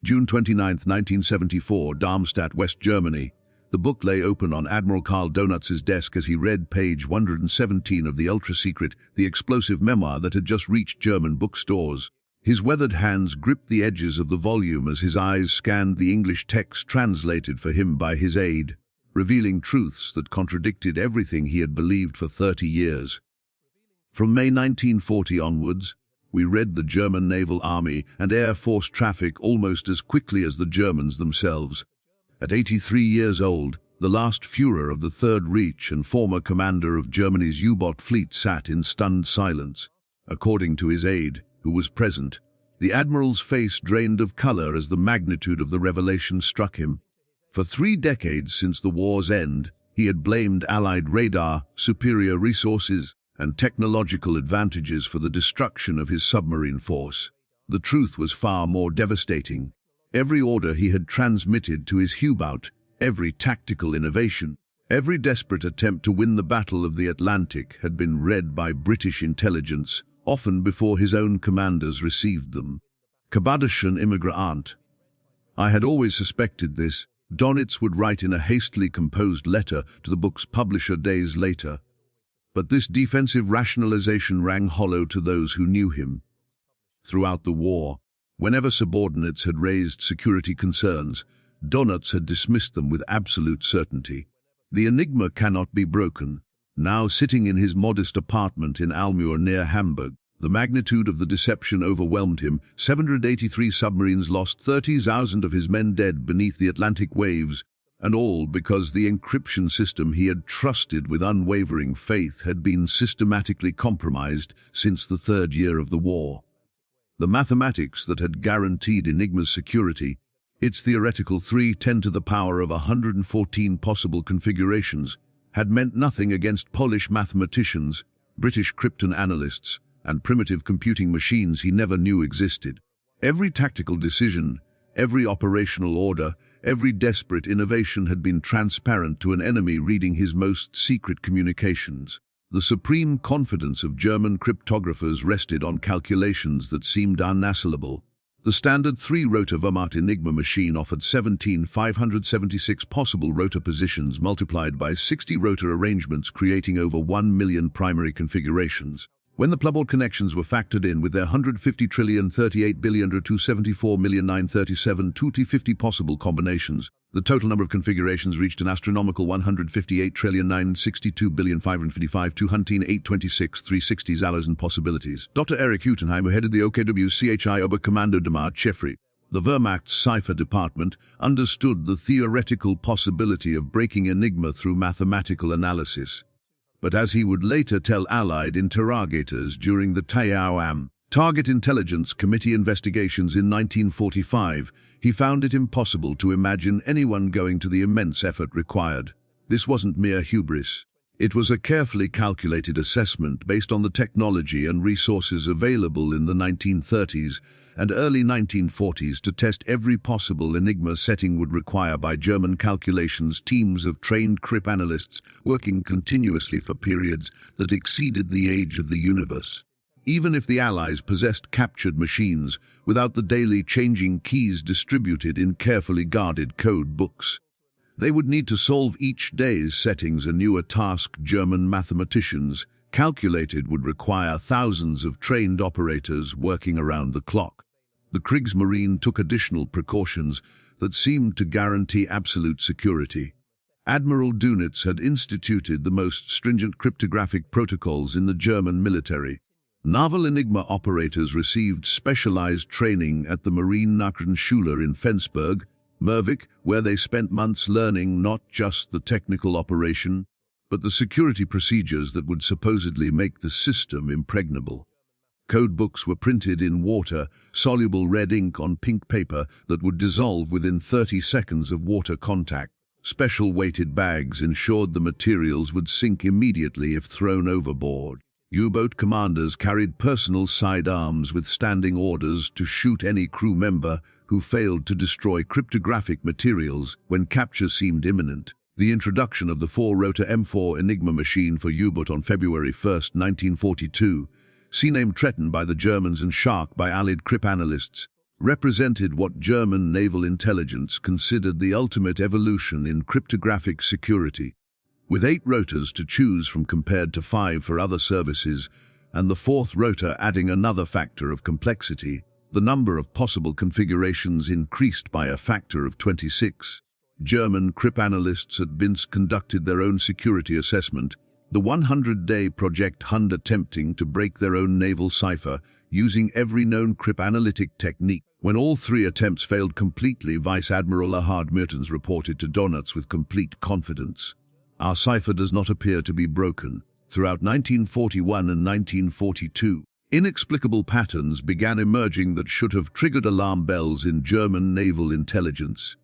June 29, 1974, Darmstadt, West Germany. The book lay open on Admiral Karl Donutz's desk as he read page 117 of the ultra-secret, the explosive memoir that had just reached German bookstores. His weathered hands gripped the edges of the volume as his eyes scanned the English text translated for him by his aide, revealing truths that contradicted everything he had believed for 30 years. From May 1940 onwards, we read the German Naval Army and Air Force traffic almost as quickly as the Germans themselves. At 83 years old, the last Führer of the Third Reich and former commander of Germany's U-boat fleet sat in stunned silence. According to his aide, who was present, the admiral's face drained of color as the magnitude of the revelation struck him. For 3 decades since the war's end, he had blamed Allied radar, superior resources, and technological advantages for the destruction of his submarine force. The truth was far more devastating. Every order he had transmitted to his U-boat, every tactical innovation, every desperate attempt to win the Battle of the Atlantic had been read by British intelligence, often before his own commanders received them. Kabadischen Immigrant. I had always suspected this, Donitz would write in a hastily composed letter to the book's publisher days later. But this defensive rationalization rang hollow to those who knew him. Throughout the war, whenever subordinates had raised security concerns, Donitz had dismissed them with absolute certainty. The Enigma cannot be broken. Now sitting in his modest apartment in Almur near Hamburg, the magnitude of the deception overwhelmed him. 783 submarines lost, 30,000 of his men dead beneath the Atlantic waves, and all because the encryption system he had trusted with unwavering faith had been systematically compromised since the 3rd year of the war. The mathematics that had guaranteed Enigma's security, its theoretical 3 × 10⁻114 possible configurations, had meant nothing against Polish mathematicians, British krypton analysts, and primitive computing machines he never knew existed. Every tactical decision, every operational order, every desperate innovation had been transparent to an enemy reading his most secret communications. The supreme confidence of German cryptographers rested on calculations that seemed unassailable. The standard 3-rotor Wehrmacht Enigma machine offered 17,576 possible rotor positions multiplied by 60 rotor arrangements, creating over 1 million primary configurations. When the pluboard connections were factored in with their 150,038,274,937,250 possible combinations, the total number of configurations reached an astronomical 158,962,555,218,826,360 possibilities. Dr. Erich Utenheim, who headed the OKW-CHI Oberkommando-Damar Cheffery, the Wehrmacht's cipher department, understood the theoretical possibility of breaking Enigma through mathematical analysis. But as he would later tell Allied interrogators during the TAOAM Target Intelligence Committee investigations in 1945, he found it impossible to imagine anyone going to the immense effort required. This wasn't mere hubris. It was a carefully calculated assessment based on the technology and resources available in the 1930s and early 1940s to test every possible Enigma setting would require by German calculations teams of trained cryptanalysts working continuously for periods that exceeded the age of the universe. Even if the Allies possessed captured machines without the daily changing keys distributed in carefully guarded code books, they would need to solve each day's settings anew, a task German mathematicians calculated would require thousands of trained operators working around the clock. The Kriegsmarine took additional precautions that seemed to guarantee absolute security. Admiral Dönitz had instituted the most stringent cryptographic protocols in the German military. Naval Enigma operators received specialized training at the Marine Nachrichtenschule in Flensburg, Mervik, where they spent months learning not just the technical operation, but the security procedures that would supposedly make the system impregnable. Code books were printed in water-soluble red ink on pink paper that would dissolve within 30 seconds of water contact. Special weighted bags ensured the materials would sink immediately if thrown overboard. U-boat commanders carried personal sidearms with standing orders to shoot any crew member who failed to destroy cryptographic materials when capture seemed imminent. The introduction of the 4-rotor M4 Enigma machine for U-boat on February 1, 1942, sea-named Tretten by the Germans and Shark by Allied cryptanalysts, represented what German naval intelligence considered the ultimate evolution in cryptographic security. With 8 rotors to choose from compared to 5 for other services, and the 4th rotor adding another factor of complexity, the number of possible configurations increased by a factor of 26. German cryptanalysts at Binsk conducted their own security assessment, the 100-day Project Hund attempting to break their own naval cipher using every known cryptanalytic technique. When all 3 attempts failed completely, Vice Admiral Erhard Mertens reported to Donatz with complete confidence. "Our cipher does not appear to be broken." Throughout 1941 and 1942, inexplicable patterns began emerging that should have triggered alarm bells in German naval intelligence.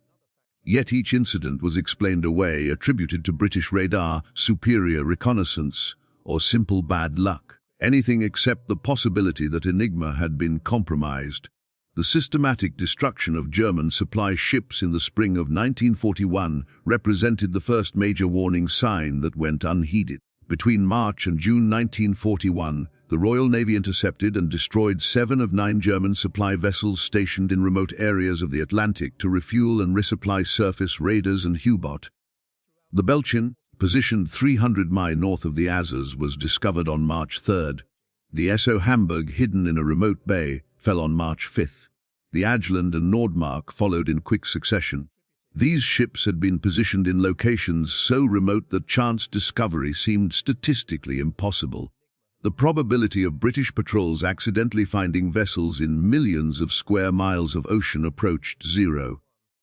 Yet each incident was explained away, attributed to British radar, superior reconnaissance, or simple bad luck. Anything except the possibility that Enigma had been compromised. The systematic destruction of German supply ships in the spring of 1941 represented the first major warning sign that went unheeded. Between March and June 1941, the Royal Navy intercepted and destroyed 7 of 9 German supply vessels stationed in remote areas of the Atlantic to refuel and resupply surface raiders and U-boat. The Belchin, positioned 300 miles north of the Azores, was discovered on March 3rd. The SO Hamburg, hidden in a remote bay, fell on March 5th. The Agland and Nordmark followed in quick succession. These ships had been positioned in locations so remote that chance discovery seemed statistically impossible. The probability of British patrols accidentally finding vessels in millions of square miles of ocean approached 0.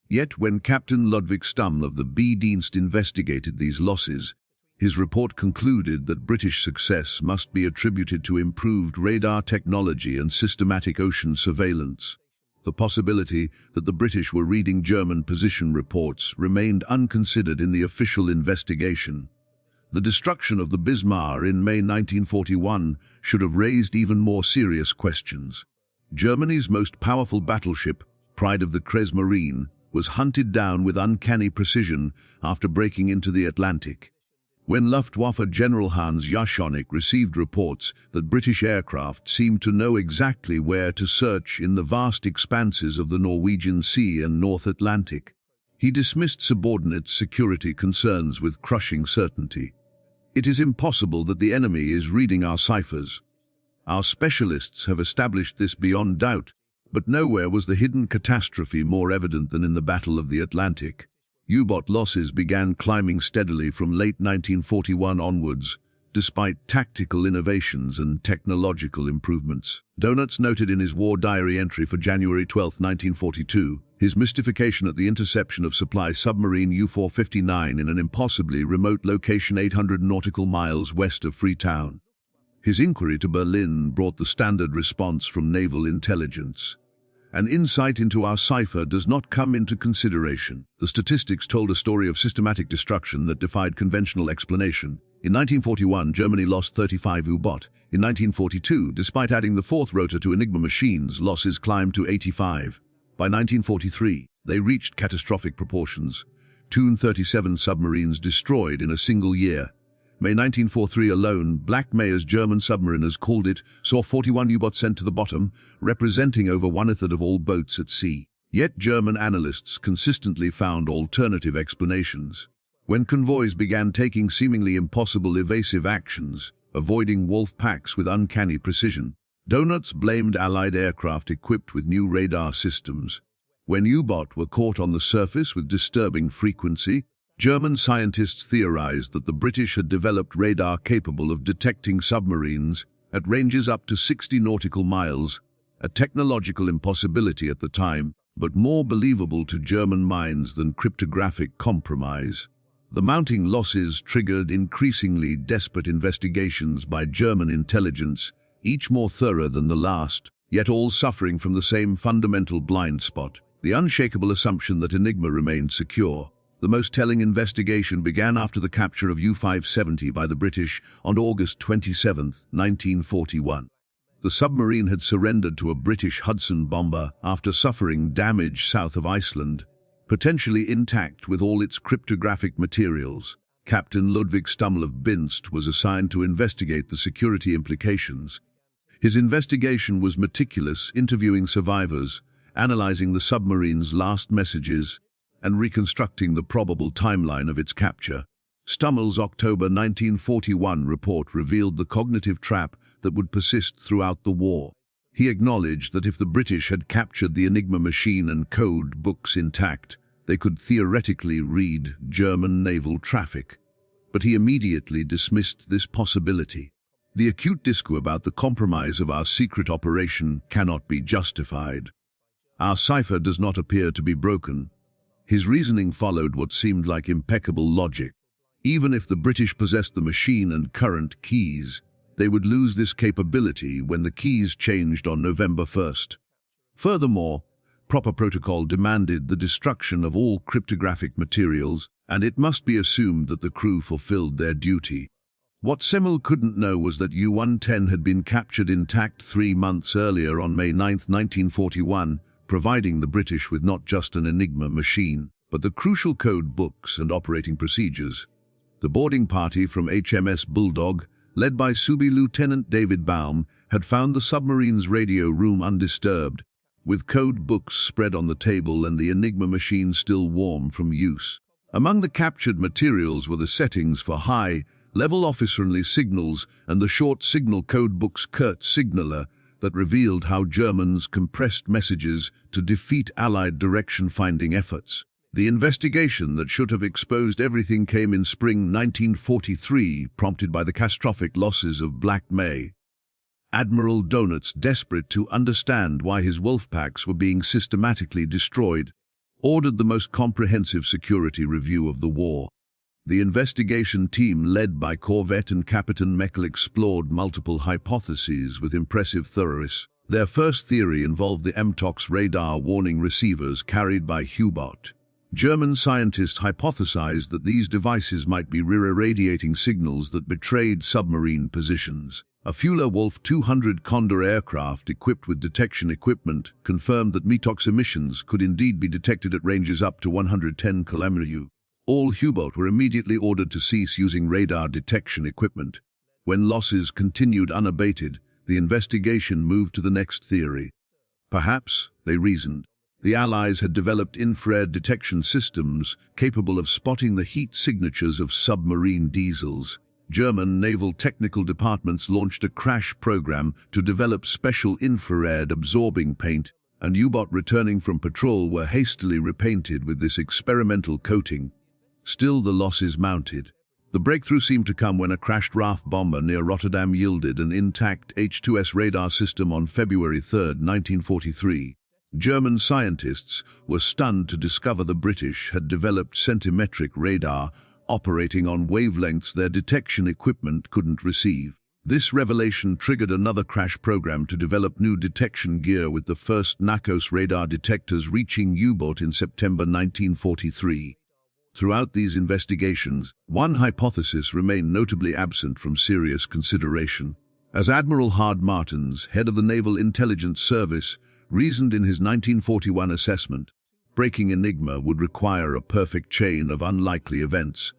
Yet when Captain Ludwig Stumm of the B-Dienst investigated these losses, his report concluded that British success must be attributed to improved radar technology and systematic ocean surveillance. The possibility that the British were reading German position reports remained unconsidered in the official investigation. The destruction of the Bismarck in May 1941 should have raised even more serious questions. Germany's most powerful battleship, pride of the Kriegsmarine, was hunted down with uncanny precision after breaking into the Atlantic. When Luftwaffe General Hans Jaschonek received reports that British aircraft seemed to know exactly where to search in the vast expanses of the Norwegian Sea and North Atlantic, he dismissed subordinate security concerns with crushing certainty. "It is impossible that the enemy is reading our ciphers. Our specialists have established this beyond doubt, but nowhere was the hidden catastrophe more evident than in the Battle of the Atlantic." U-boat losses began climbing steadily from late 1941 onwards, despite tactical innovations and technological improvements. Donatz noted in his war diary entry for January 12, 1942, his mystification at the interception of supply submarine U-459 in an impossibly remote location 800 nautical miles west of Freetown. His inquiry to Berlin brought the standard response from naval intelligence: "An insight into our cipher does not come into consideration." The statistics told a story of systematic destruction that defied conventional explanation. In 1941, Germany lost 35 U-boat. In 1942, despite adding the 4th rotor to Enigma machines, losses climbed to 85. By 1943, they reached catastrophic proportions. 237 submarines destroyed in a single year. May 1943 alone, Black Mayer's German submariners called it, saw 41 U-boats sent to the bottom, representing over 1/3 of all boats at sea. Yet German analysts consistently found alternative explanations. When convoys began taking seemingly impossible evasive actions, avoiding wolf packs with uncanny precision, Donatz blamed Allied aircraft equipped with new radar systems. When U-boat were caught on the surface with disturbing frequency, German scientists theorized that the British had developed radar capable of detecting submarines at ranges up to 60 nautical miles, a technological impossibility at the time, but more believable to German minds than cryptographic compromise. The mounting losses triggered increasingly desperate investigations by German intelligence, each more thorough than the last, yet all suffering from the same fundamental blind spot: the unshakable assumption that Enigma remained secure. The most telling investigation began after the capture of U-570 by the British on August 27, 1941. The submarine had surrendered to a British Hudson bomber after suffering damage south of Iceland, potentially intact with all its cryptographic materials. Captain Ludwig Stumm of Binst was assigned to investigate the security implications. His investigation was meticulous, interviewing survivors, analyzing the submarine's last messages and reconstructing the probable timeline of its capture. Stummel's October 1941 report revealed the cognitive trap that would persist throughout the war. He acknowledged that if the British had captured the Enigma machine and code books intact, they could theoretically read German naval traffic. But he immediately dismissed this possibility. The acute discourse about the compromise of our secret operation cannot be justified. Our cipher does not appear to be broken. His reasoning followed what seemed like impeccable logic. Even if the British possessed the machine and current keys, they would lose this capability when the keys changed on November 1st. Furthermore, proper protocol demanded the destruction of all cryptographic materials, and it must be assumed that the crew fulfilled their duty. What Semmel couldn't know was that U-110 had been captured intact 3 months earlier on May 9, 1941, providing the British with not just an Enigma machine, but the crucial code books and operating procedures. The boarding party from HMS Bulldog, led by Subi Lieutenant David Baum, had found the submarine's radio room undisturbed, with code books spread on the table and the Enigma machine still warm from use. Among the captured materials were the settings for high-level officer-only signals and the short signal code book's Kurt signaler that revealed how Germans compressed messages to defeat Allied direction-finding efforts. The investigation that should have exposed everything came in spring 1943, prompted by the catastrophic losses of Black May. Admiral Donuts, desperate to understand why his wolf packs were being systematically destroyed, ordered the most comprehensive security review of the war. The investigation team, led by Corvette and Captain Meckel, explored multiple hypotheses with impressive thoroughness. Their first theory involved the MTOX radar warning receivers carried by U-boat. German scientists hypothesized that these devices might be irradiating signals that betrayed submarine positions. A Fuller Wolf 200 Condor aircraft equipped with detection equipment confirmed that MTOX emissions could indeed be detected at ranges up to 110 km. All U-boat were immediately ordered to cease using radar detection equipment. When losses continued unabated, the investigation moved to the next theory. Perhaps, they reasoned, the Allies had developed infrared detection systems capable of spotting the heat signatures of submarine diesels. German naval technical departments launched a crash program to develop special infrared absorbing paint, and U-boat returning from patrol were hastily repainted with this experimental coating. Still, the losses mounted. The breakthrough seemed to come when a crashed RAF bomber near Rotterdam yielded an intact H-2S radar system on February 3, 1943. German scientists were stunned to discover the British had developed centimetric radar operating on wavelengths their detection equipment couldn't receive. This revelation triggered another crash program to develop new detection gear, with the first NACOS radar detectors reaching U-boat in September 1943. Throughout these investigations, one hypothesis remained notably absent from serious consideration. As Admiral Hard Martins, head of the Naval Intelligence Service, reasoned in his 1941 assessment, breaking Enigma would require a perfect chain of unlikely events: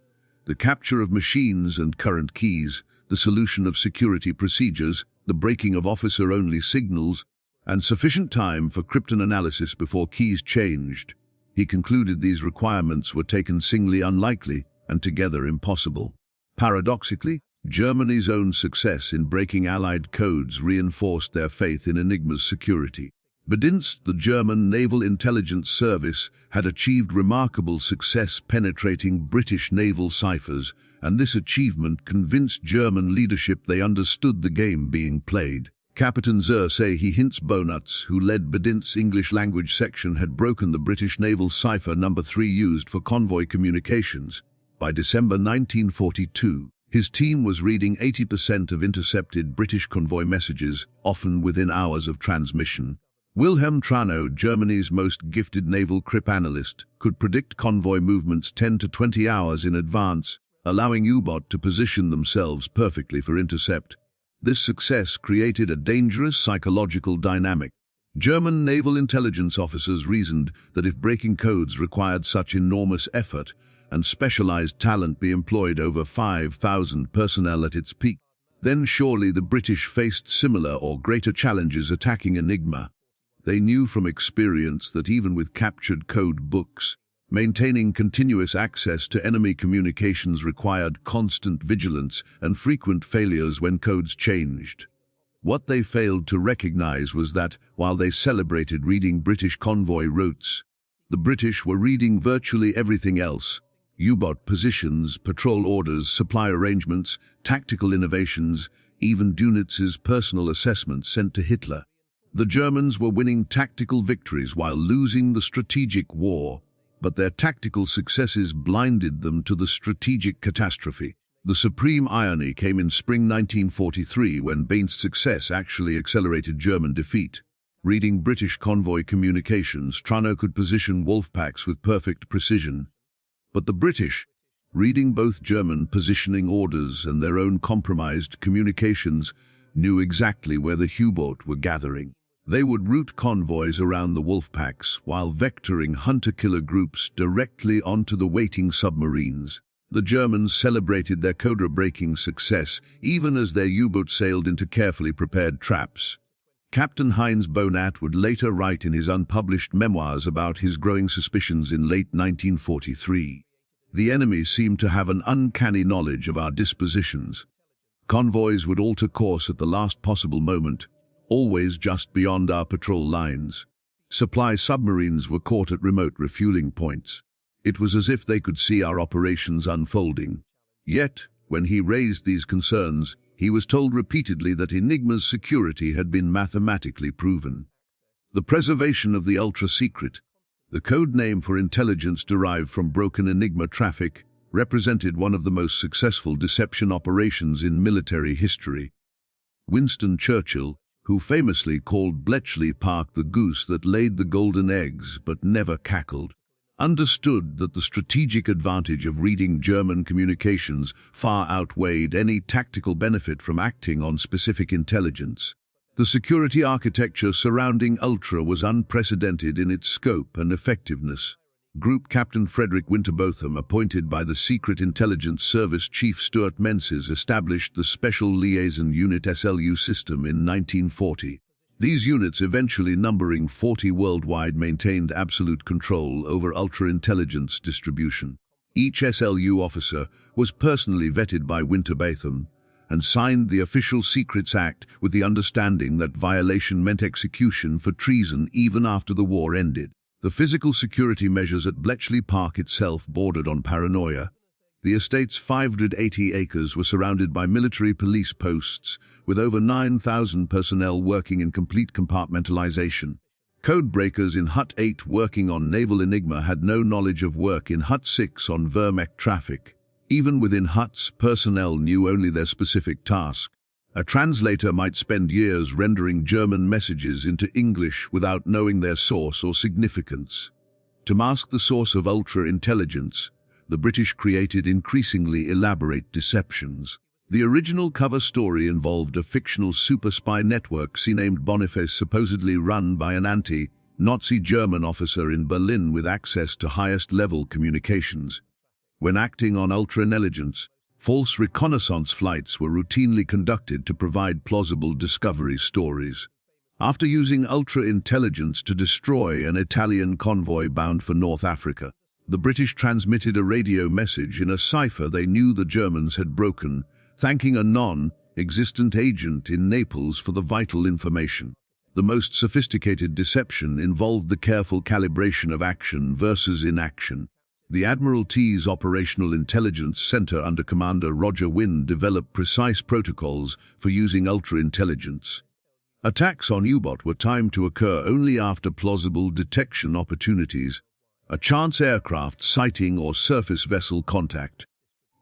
the capture of machines and current keys, the solution of security procedures, the breaking of officer-only signals, and sufficient time for cryptanalysis before keys changed. He concluded these requirements were taken singly unlikely and together impossible. Paradoxically, Germany's own success in breaking Allied codes reinforced their faith in Enigma's security. Bedienst, the German Naval Intelligence Service, had achieved remarkable success penetrating British naval ciphers, and this achievement convinced German leadership they understood the game being played. Captain Zur say he hints Bonuts, who led Bedienst's English language section, had broken the British naval cipher number 3 used for convoy communications. By December 1942, his team was reading 80% of intercepted British convoy messages, often within hours of transmission. Wilhelm Trano, Germany's most gifted naval cryptanalyst, could predict convoy movements 10 to 20 hours in advance, allowing U-boat to position themselves perfectly for intercept. This success created a dangerous psychological dynamic. German naval intelligence officers reasoned that if breaking codes required such enormous effort and specialized talent be employed over 5,000 personnel at its peak, then surely the British faced similar or greater challenges attacking Enigma. They knew from experience that even with captured code books, maintaining continuous access to enemy communications required constant vigilance and frequent failures when codes changed. What they failed to recognize was that, while they celebrated reading British convoy routes, the British were reading virtually everything else: U-boat positions, patrol orders, supply arrangements, tactical innovations, even Dönitz's personal assessments sent to Hitler. The Germans were winning tactical victories while losing the strategic war, but their tactical successes blinded them to the strategic catastrophe. The supreme irony came in spring 1943 when Bain's success actually accelerated German defeat. Reading British convoy communications, Trano could position wolf packs with perfect precision. But the British, reading both German positioning orders and their own compromised communications, knew exactly where the U-boat were gathering. They would route convoys around the wolf packs while vectoring hunter-killer groups directly onto the waiting submarines. The Germans celebrated their code-breaking success even as their U-boat sailed into carefully prepared traps. Captain Heinz Bonat would later write in his unpublished memoirs about his growing suspicions in late 1943. The enemy seemed to have an uncanny knowledge of our dispositions. Convoys would alter course at the last possible moment, always just beyond our patrol lines. Supply submarines were caught at remote refueling points. It was as if they could see our operations unfolding. Yet, when he raised these concerns, he was told repeatedly that Enigma's security had been mathematically proven. The preservation of the ultra-secret, the code name for intelligence derived from broken Enigma traffic, represented one of the most successful deception operations in military history. Winston Churchill, who famously called Bletchley Park the goose that laid the golden eggs but never cackled, understood that the strategic advantage of reading German communications far outweighed any tactical benefit from acting on specific intelligence. The security architecture surrounding Ultra was unprecedented in its scope and effectiveness. Group Captain Frederick Winterbotham, appointed by the Secret Intelligence Service Chief Stuart Menzies, established the Special Liaison Unit SLU system in 1940. These units, eventually numbering 40 worldwide, maintained absolute control over ultra-intelligence distribution. Each SLU officer was personally vetted by Winterbotham and signed the Official Secrets Act with the understanding that violation meant execution for treason even after the war ended. The physical security measures at Bletchley Park itself bordered on paranoia. The estate's 580 acres were surrounded by military police posts, with over 9,000 personnel working in complete compartmentalization. Codebreakers in Hut 8 working on Naval Enigma had no knowledge of work in Hut 6 on Vermec traffic. Even within huts, personnel knew only their specific task. A translator might spend years rendering German messages into English without knowing their source or significance. To mask the source of ultra-intelligence, the British created increasingly elaborate deceptions. The original cover story involved a fictional super spy network named Boniface, supposedly run by an anti-Nazi German officer in Berlin with access to highest-level communications. When acting on ultra-intelligence, false reconnaissance flights were routinely conducted to provide plausible discovery stories. After using ultra-intelligence to destroy an Italian convoy bound for North Africa, the British transmitted a radio message in a cipher they knew the Germans had broken, thanking a non-existent agent in Naples for the vital information. The most sophisticated deception involved the careful calibration of action versus inaction. The Admiralty's Operational Intelligence Center under Commander Roger Wynne developed precise protocols for using ultra-intelligence. Attacks on U-boat were timed to occur only after plausible detection opportunities, a chance aircraft sighting or surface vessel contact.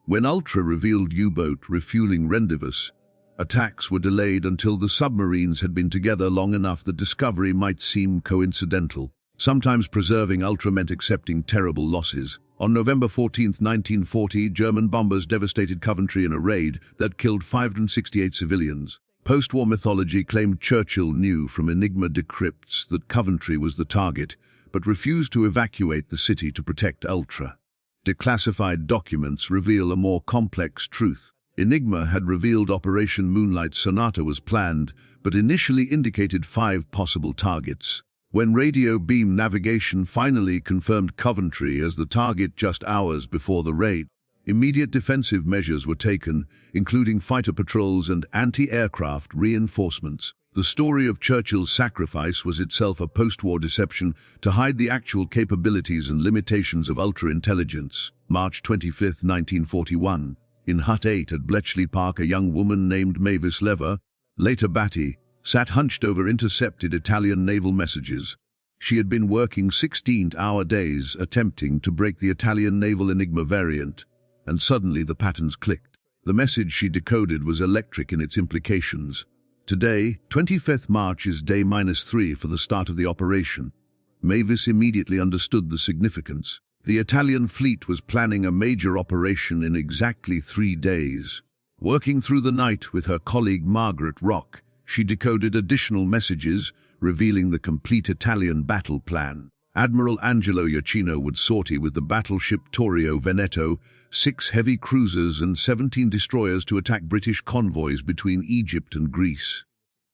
When Ultra revealed U-boat refueling rendezvous, attacks were delayed until the submarines had been together long enough that discovery might seem coincidental. Sometimes preserving Ultra meant accepting terrible losses. On November 14, 1940, German bombers devastated Coventry in a raid that killed 568 civilians. Post-war mythology claimed Churchill knew from Enigma decrypts that Coventry was the target, but refused to evacuate the city to protect Ultra. Declassified documents reveal a more complex truth. Enigma had revealed Operation Moonlight Sonata was planned, but initially indicated 5 possible targets. When radio beam navigation finally confirmed Coventry as the target just hours before the raid, immediate defensive measures were taken, including fighter patrols and anti-aircraft reinforcements. The story of Churchill's sacrifice was itself a post-war deception to hide the actual capabilities and limitations of ultra-intelligence. March 25, 1941. In Hut 8 at Bletchley Park, a young woman named Mavis Lever, later Batty, sat hunched over intercepted Italian naval messages. She had been working 16-hour days attempting to break the Italian naval Enigma variant, and suddenly the patterns clicked. The message she decoded was electric in its implications. Today, 25th March, is day -3 for the start of the operation. Mavis immediately understood the significance. The Italian fleet was planning a major operation in exactly 3 days. Working through the night with her colleague Margaret Rock, she decoded additional messages, revealing the complete Italian battle plan. Admiral Angelo Iachino would sortie with the battleship Torrio Veneto, 6 heavy cruisers and 17 destroyers to attack British convoys between Egypt and Greece.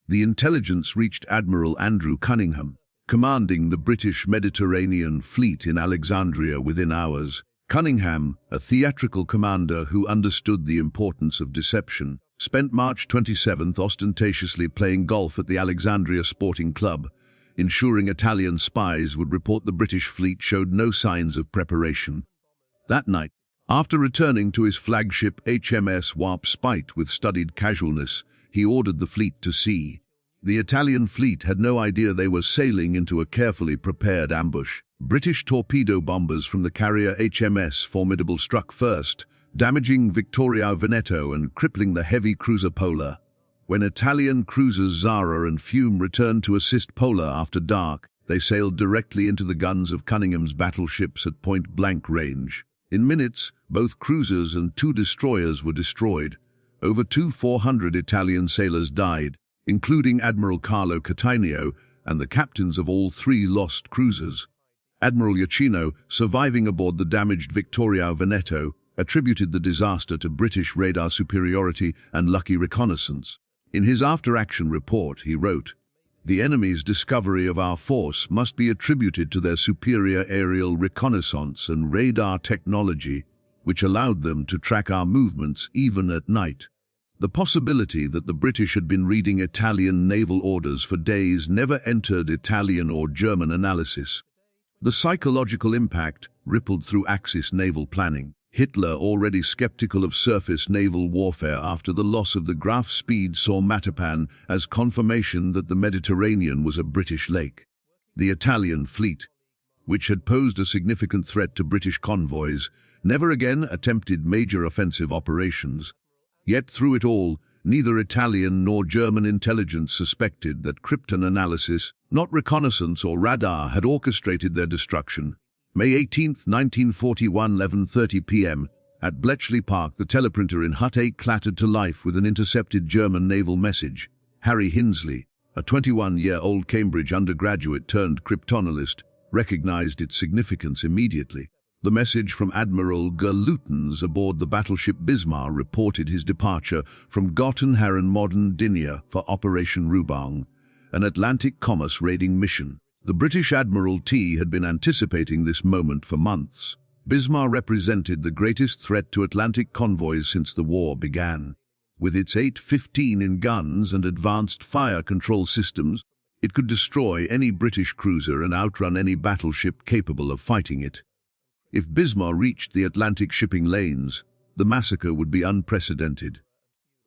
The intelligence reached Admiral Andrew Cunningham, commanding the British Mediterranean Fleet in Alexandria, within hours. Cunningham, a theatrical commander who understood the importance of deception, spent March 27th ostentatiously playing golf at the Alexandria Sporting Club, ensuring Italian spies would report the British fleet showed no signs of preparation. That night, after returning to his flagship HMS Warp Spite with studied casualness, he ordered the fleet to sea. The Italian fleet had no idea they were sailing into a carefully prepared ambush. British torpedo bombers from the carrier HMS Formidable struck first, damaging Victoria Veneto and crippling the heavy cruiser Pola. When Italian cruisers Zara and Fume returned to assist Pola after dark, they sailed directly into the guns of Cunningham's battleships at point-blank range. In minutes, both cruisers and 2 destroyers were destroyed. Over 400 Italian sailors died, including Admiral Carlo Cattaneo and the captains of all 3 lost cruisers. Admiral Iachino, surviving aboard the damaged Victoria Veneto, attributed the disaster to British radar superiority and lucky reconnaissance. In his after-action report, he wrote, "The enemy's discovery of our force must be attributed to their superior aerial reconnaissance and radar technology, which allowed them to track our movements even at night. The possibility that the British had been reading Italian naval orders for days never entered Italian or German analysis. The psychological impact rippled through Axis naval planning. Hitler, already skeptical of surface naval warfare after the loss of the Graf Spee, saw Matapan as confirmation that the Mediterranean was a British lake. The Italian fleet, which had posed a significant threat to British convoys, never again attempted major offensive operations. Yet through it all, neither Italian nor German intelligence suspected that krypton analysis, not reconnaissance or radar, had orchestrated their destruction. May 18, 1941, 11:30 p.m. At Bletchley Park, the teleprinter in Hut 8 clattered to life with an intercepted German naval message. Harry Hinsley, a 21-year-old Cambridge undergraduate turned cryptanalyst, recognized its significance immediately. The message from Admiral Gerlutens aboard the battleship Bismarck reported his departure from Gottenhaaren Modern Dinia for Operation Rubang, an Atlantic commerce raiding mission. The British Admiralty had been anticipating this moment for months. Bismarck represented the greatest threat to Atlantic convoys since the war began. With its 815 guns and advanced fire control systems, it could destroy any British cruiser and outrun any battleship capable of fighting it. If Bismarck reached the Atlantic shipping lanes, the massacre would be unprecedented.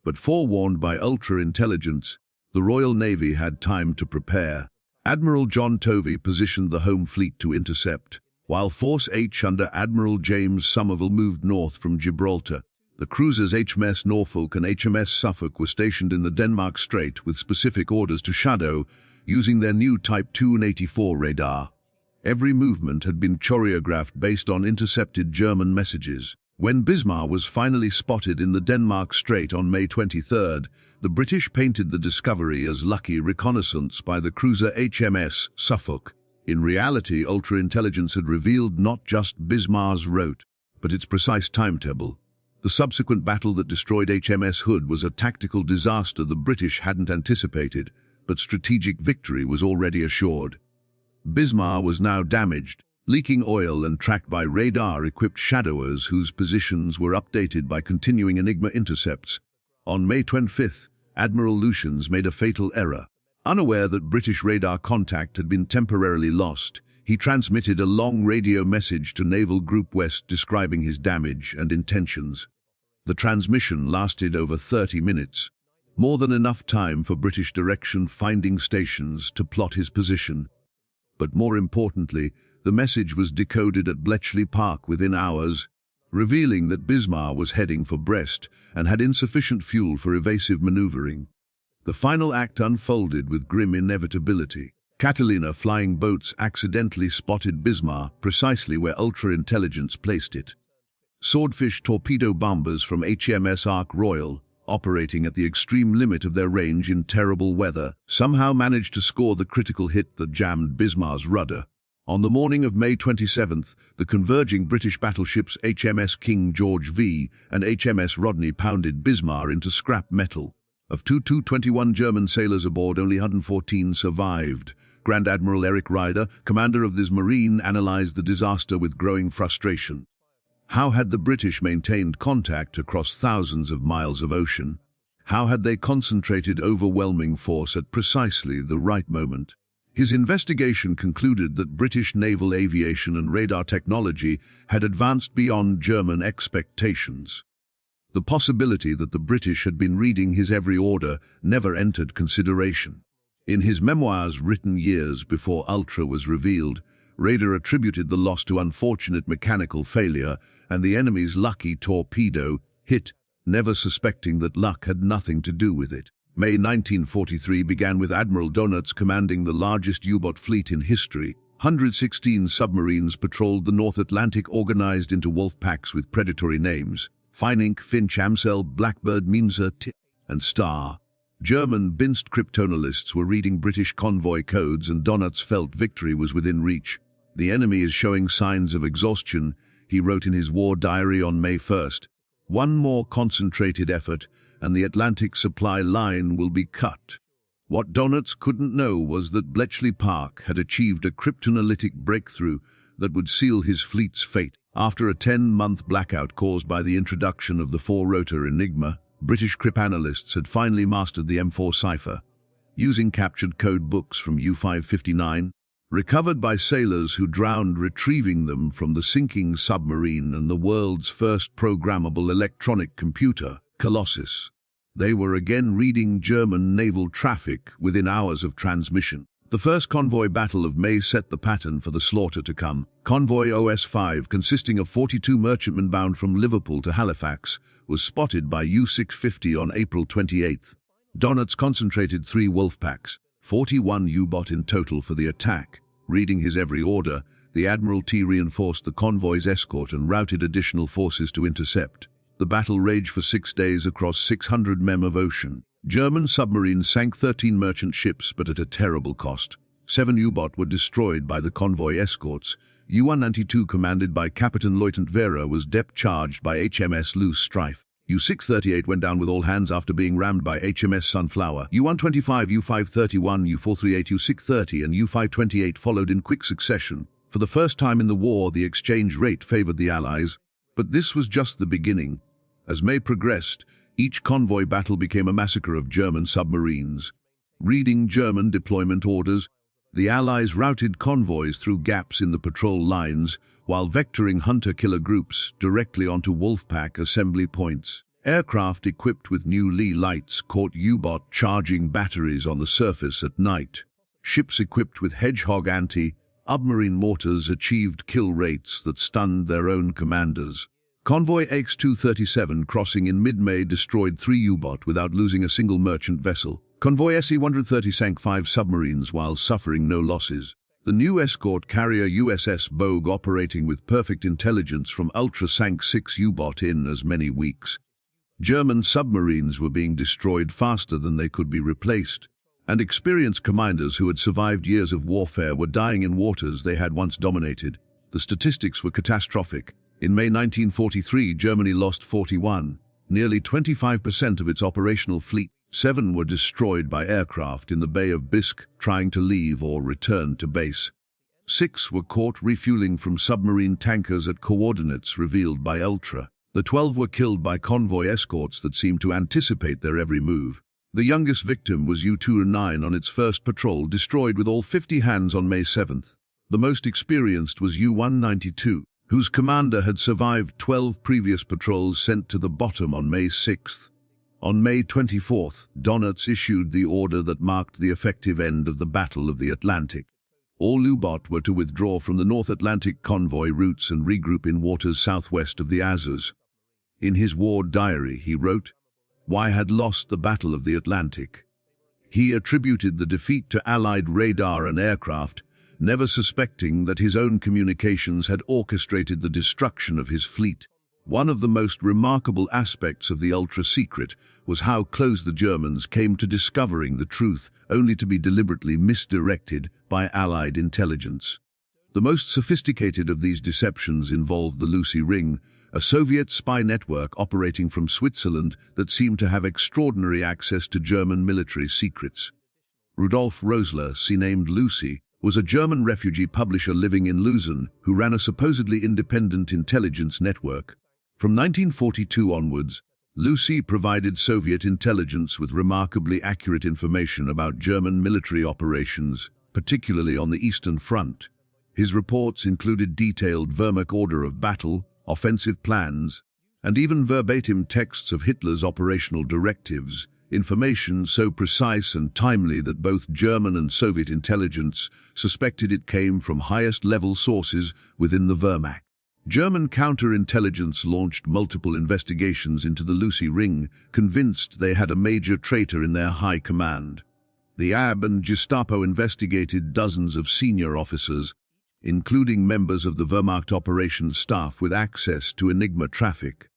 But forewarned by ultra-intelligence, the Royal Navy had time to prepare. Admiral John Tovey positioned the home fleet to intercept, while Force H under Admiral James Somerville moved north from Gibraltar. The cruisers HMS Norfolk and HMS Suffolk were stationed in the Denmark Strait with specific orders to shadow, using their new Type 284 radar. Every movement had been choreographed based on intercepted German messages. When Bismarck was finally spotted in the Denmark Strait on May 23rd, the British painted the discovery as lucky reconnaissance by the cruiser HMS Suffolk. In reality, ultra-intelligence had revealed not just Bismarck's route, but its precise timetable. The subsequent battle that destroyed HMS Hood was a tactical disaster the British hadn't anticipated, but strategic victory was already assured. Bismarck was now damaged, leaking oil and tracked by radar-equipped shadowers whose positions were updated by continuing Enigma intercepts. On May 25th, Admiral Lutyens made a fatal error. Unaware that British radar contact had been temporarily lost, he transmitted a long radio message to Naval Group West describing his damage and intentions. The transmission lasted over 30 minutes, more than enough time for British direction-finding stations to plot his position. But more importantly, the message was decoded at Bletchley Park within hours, revealing that Bismarck was heading for Brest and had insufficient fuel for evasive maneuvering. The final act unfolded with grim inevitability. Catalina flying boats accidentally spotted Bismarck precisely where ultra-intelligence placed it. Swordfish torpedo bombers from HMS Ark Royal, operating at the extreme limit of their range in terrible weather, somehow managed to score the critical hit that jammed Bismarck's rudder. On the morning of May 27th, the converging British battleships HMS King George V and HMS Rodney pounded Bismarck into scrap metal. Of 221 German sailors aboard, only 114 survived. Grand Admiral Erich Ryder, commander of this marine, analyzed the disaster with growing frustration. How had the British maintained contact across thousands of miles of ocean? How had they concentrated overwhelming force at precisely the right moment? His investigation concluded that British naval aviation and radar technology had advanced beyond German expectations. The possibility that the British had been reading his every order never entered consideration. In his memoirs written years before Ultra was revealed, Ryder attributed the loss to unfortunate mechanical failure and the enemy's lucky torpedo hit, never suspecting that luck had nothing to do with it. May 1943 began with Admiral Donatz commanding the largest U-boat fleet in history. 116 submarines patrolled the North Atlantic, organized into wolf packs with predatory names: Finink, Finch, Amsel, Blackbird, Minza, and Star. German Binst cryptanalysts were reading British convoy codes, and Donatz felt victory was within reach. "The enemy is showing signs of exhaustion," he wrote in his war diary on May 1st. "One more concentrated effort, and the Atlantic supply line will be cut." What Donatz couldn't know was that Bletchley Park had achieved a cryptanalytic breakthrough that would seal his fleet's fate. After a 10-month blackout caused by the introduction of the four-rotor Enigma, British cryptanalysts had finally mastered the M4 cipher. Using captured code books from U-559, recovered by sailors who drowned retrieving them from the sinking submarine, and the world's first programmable electronic computer, Colossus, they were again reading German naval traffic within hours of transmission. The first convoy battle of May set the pattern for the slaughter to come. Convoy OS-5, consisting of 42 merchantmen bound from Liverpool to Halifax, was spotted by U-650 on April 28th. Donatz concentrated 3 wolf packs, 41 U-boat in total, for the attack. Reading his every order, the Admiralty reinforced the convoy's escort and routed additional forces to intercept. The battle raged for 6 days across 600 mem of ocean. German submarines sank 13 merchant ships, but at a terrible cost. 7 U-boat were destroyed by the convoy escorts. U-192, commanded by Captain Lieutenant Vera, was depth-charged by HMS Loose Strife. U-638 went down with all hands after being rammed by HMS Sunflower. U-125, U-531, U-438, U-630 and U-528 followed in quick succession. For the first time in the war, the exchange rate favored the Allies. But this was just the beginning. As May progressed, each convoy battle became a massacre of German submarines. Reading German deployment orders, the Allies routed convoys through gaps in the patrol lines, while vectoring hunter-killer groups directly onto Wolfpack assembly points. Aircraft equipped with new Lee lights caught U-boat charging batteries on the surface at night. Ships equipped with Hedgehog anti-submarine mortars achieved kill rates that stunned their own commanders. Convoy X-237, crossing in mid-May, destroyed 3 U-boat without losing a single merchant vessel. Convoy SE-130 sank 5 submarines while suffering no losses. The new escort carrier USS Bogue, operating with perfect intelligence from Ultra, sank 6 U-boat in as many weeks. German submarines were being destroyed faster than they could be replaced, and experienced commanders who had survived years of warfare were dying in waters they had once dominated. The statistics were catastrophic. In May 1943, Germany lost 41, nearly 25% of its operational fleet. 7 were destroyed by aircraft in the Bay of Bisque trying to leave or return to base. 6 were caught refueling from submarine tankers at coordinates revealed by Ultra. The 12 were killed by convoy escorts that seemed to anticipate their every move. The youngest victim was U-209 on its first patrol, destroyed with all 50 hands on May 7th. The most experienced was U-192, whose commander had survived 12 previous patrols sent to the bottom on May 6th. On May 24th, Donatz issued the order that marked the effective end of the Battle of the Atlantic. All U-boat were to withdraw from the North Atlantic convoy routes and regroup in waters southwest of the Azores. In his war diary, he wrote, "Why had lost the Battle of the Atlantic?" He attributed the defeat to Allied radar and aircraft, never suspecting that his own communications had orchestrated the destruction of his fleet. One of the most remarkable aspects of the ultra-secret was how close the Germans came to discovering the truth, only to be deliberately misdirected by Allied intelligence. The most sophisticated of these deceptions involved the Lucy Ring, a Soviet spy network operating from Switzerland that seemed to have extraordinary access to German military secrets. Rudolf Rosler, named Lucy, was a German refugee publisher living in Luzern who ran a supposedly independent intelligence network. From 1942 onwards, Lucy provided Soviet intelligence with remarkably accurate information about German military operations, particularly on the Eastern Front. His reports included detailed Wehrmacht order of battle, offensive plans, and even verbatim texts of Hitler's operational directives, information so precise and timely that both German and Soviet intelligence suspected it came from highest-level sources within the Wehrmacht. German counterintelligence launched multiple investigations into the Lucy Ring, convinced they had a major traitor in their high command. The AB and Gestapo investigated dozens of senior officers, including members of the Wehrmacht operations staff with access to Enigma traffic.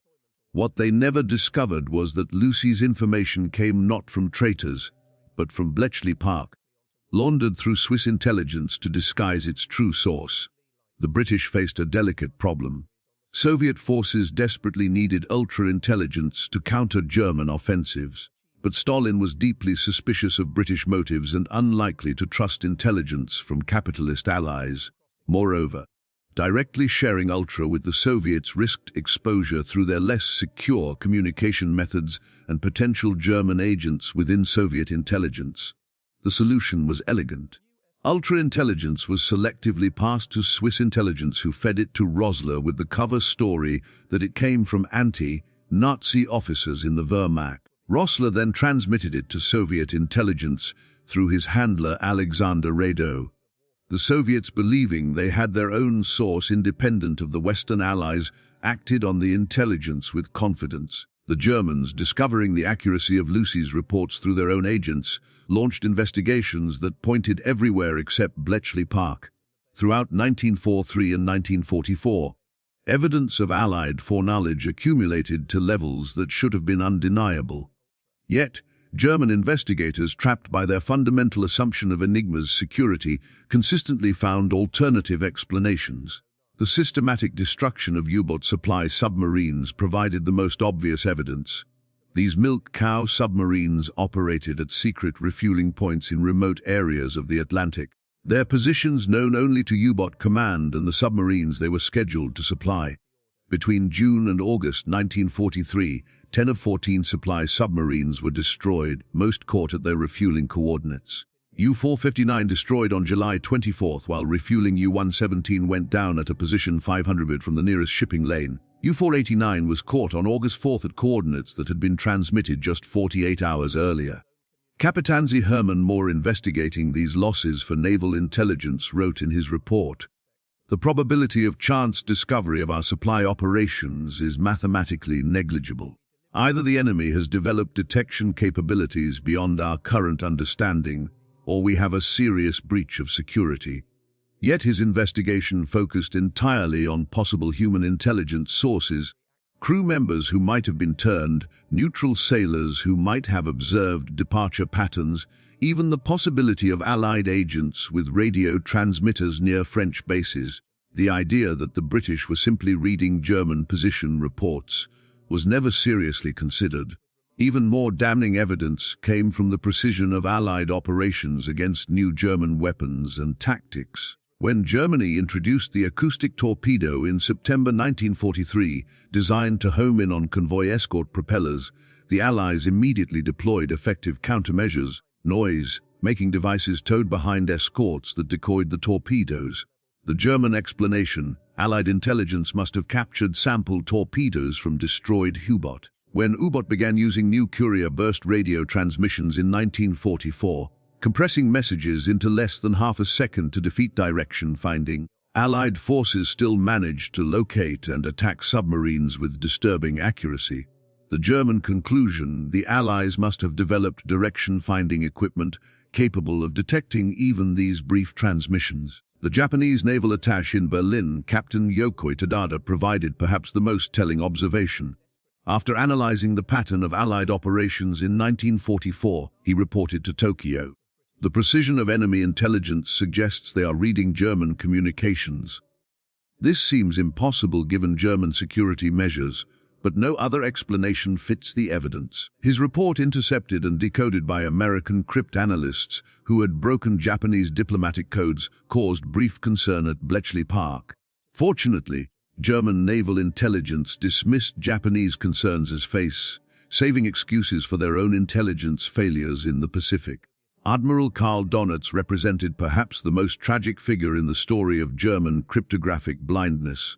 What they never discovered was that Lucy's information came not from traitors, but from Bletchley Park, laundered through Swiss intelligence to disguise its true source. The British faced a delicate problem. Soviet forces desperately needed ultra-intelligence to counter German offensives, but Stalin was deeply suspicious of British motives and unlikely to trust intelligence from capitalist allies. Moreover, directly sharing Ultra with the Soviets risked exposure through their less secure communication methods and potential German agents within Soviet intelligence. The solution was elegant. Ultra-intelligence was selectively passed to Swiss intelligence, who fed it to Rosler with the cover story that it came from anti-Nazi officers in the Wehrmacht. Rosler then transmitted it to Soviet intelligence through his handler Alexander Rado. The Soviets, believing they had their own source independent of the Western Allies, acted on the intelligence with confidence. The Germans, discovering the accuracy of Lucy's reports through their own agents, launched investigations that pointed everywhere except Bletchley Park. Throughout 1943 and 1944, evidence of Allied foreknowledge accumulated to levels that should have been undeniable. Yet, German investigators, trapped by their fundamental assumption of Enigma's security, consistently found alternative explanations. The systematic destruction of U-boat supply submarines provided the most obvious evidence. These milk cow submarines operated at secret refueling points in remote areas of the Atlantic, their positions known only to U-boat command and the submarines they were scheduled to supply. Between June and August 1943, 10 of 14 supply submarines were destroyed, most caught at their refueling coordinates. U-459 destroyed on July 24th, while refueling U-117 went down at a position 500 from the nearest shipping lane. U-489 was caught on August 4th at coordinates that had been transmitted just 48 hours earlier. Captain Hermann Moore, investigating these losses for naval intelligence, wrote in his report, "The probability of chance discovery of our supply operations is mathematically negligible. Either the enemy has developed detection capabilities beyond our current understanding, or we have a serious breach of security." Yet his investigation focused entirely on possible human intelligence sources, crew members who might have been turned, neutral sailors who might have observed departure patterns, even the possibility of Allied agents with radio transmitters near French bases. The idea that the British were simply reading German position reports was never seriously considered. Even more damning evidence came from the precision of Allied operations against new German weapons and tactics. When Germany introduced the acoustic torpedo in September 1943, designed to home in on convoy escort propellers, the Allies immediately deployed effective countermeasures, noise-making devices towed behind escorts that decoyed the torpedoes. The German explanation: Allied intelligence must have captured sampled torpedoes from destroyed U-boat. When U-boat began using new courier burst radio transmissions in 1944, compressing messages into less than half a second to defeat direction finding, Allied forces still managed to locate and attack submarines with disturbing accuracy. The German conclusion: the Allies must have developed direction-finding equipment capable of detecting even these brief transmissions. The Japanese naval attaché in Berlin, Captain Yokoi Tadada, provided perhaps the most telling observation. After analyzing the pattern of Allied operations in 1944, he reported to Tokyo: "The precision of enemy intelligence suggests they are reading German communications. This seems impossible given German security measures, but no other explanation fits the evidence." His report, intercepted and decoded by American cryptanalysts who had broken Japanese diplomatic codes, caused brief concern at Bletchley Park. Fortunately, German naval intelligence dismissed Japanese concerns as face, saving excuses for their own intelligence failures in the Pacific. Admiral Karl Donitz represented perhaps the most tragic figure in the story of German cryptographic blindness.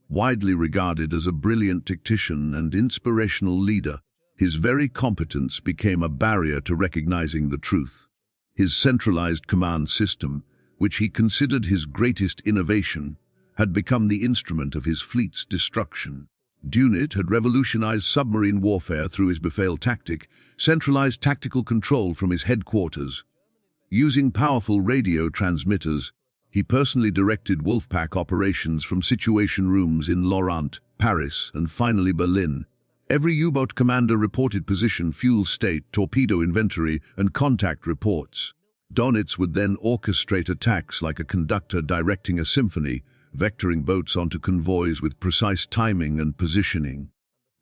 Widely regarded as a brilliant tactician and inspirational leader, his very competence became a barrier to recognizing the truth. His centralized command system, which he considered his greatest innovation, had become the instrument of his fleet's destruction. Donitz had revolutionized submarine warfare through his Befehl tactic, centralized tactical control from his headquarters. Using powerful radio transmitters, he personally directed Wolfpack operations from situation rooms in Lorient, Paris, and finally Berlin. Every U-boat commander reported position, fuel state, torpedo inventory, and contact reports. Donitz would then orchestrate attacks like a conductor directing a symphony, vectoring boats onto convoys with precise timing and positioning.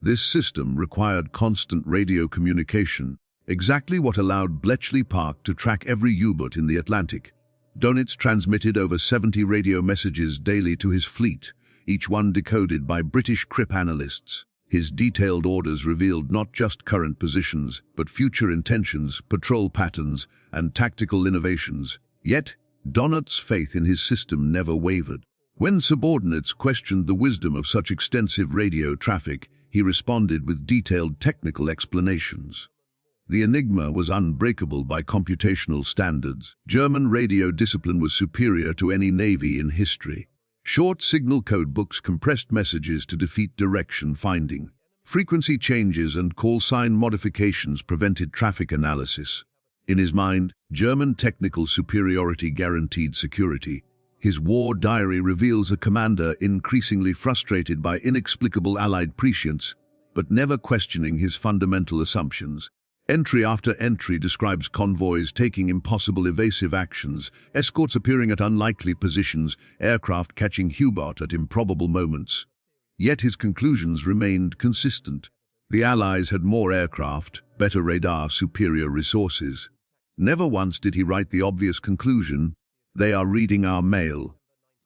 This system required constant radio communication, exactly what allowed Bletchley Park to track every U-boat in the Atlantic. Donitz transmitted over 70 radio messages daily to his fleet, each one decoded by British cryptanalysts. His detailed orders revealed not just current positions, but future intentions, patrol patterns, and tactical innovations. Yet, Donitz's faith in his system never wavered. When subordinates questioned the wisdom of such extensive radio traffic, he responded with detailed technical explanations. The Enigma was unbreakable by computational standards. German radio discipline was superior to any navy in history. Short signal code books compressed messages to defeat direction finding. Frequency changes and call sign modifications prevented traffic analysis. In his mind, German technical superiority guaranteed security. His war diary reveals a commander increasingly frustrated by inexplicable Allied prescience, but never questioning his fundamental assumptions. Entry after entry describes convoys taking impossible evasive actions, escorts appearing at unlikely positions, aircraft catching U-boat at improbable moments. Yet his conclusions remained consistent. The Allies had more aircraft, better radar, superior resources. Never once did he write the obvious conclusion: "They are reading our mail."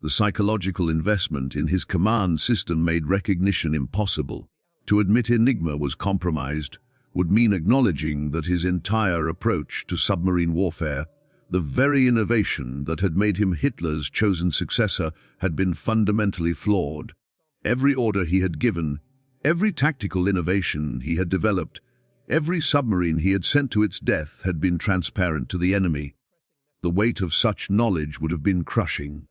The psychological investment in his command system made recognition impossible. To admit Enigma was compromised would mean acknowledging that his entire approach to submarine warfare, the very innovation that had made him Hitler's chosen successor, had been fundamentally flawed. Every order he had given, every tactical innovation he had developed, every submarine he had sent to its death had been transparent to the enemy. The weight of such knowledge would have been crushing.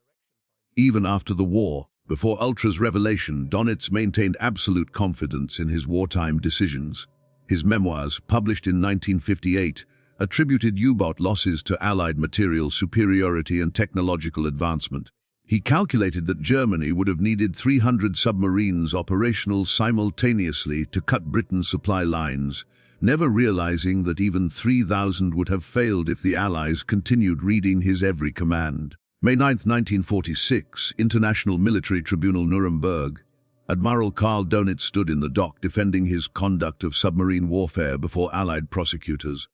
Even after the war, before Ultra's revelation, Donitz maintained absolute confidence in his wartime decisions. His memoirs, published in 1958, attributed U-boat losses to Allied material superiority and technological advancement. He calculated that Germany would have needed 300 submarines operational simultaneously to cut Britain's supply lines, never realizing that even 3,000 would have failed if the Allies continued reading his every command. May 9, 1946, International Military Tribunal, Nuremberg. Admiral Karl Donitz stood in the dock defending his conduct of submarine warfare before Allied prosecutors.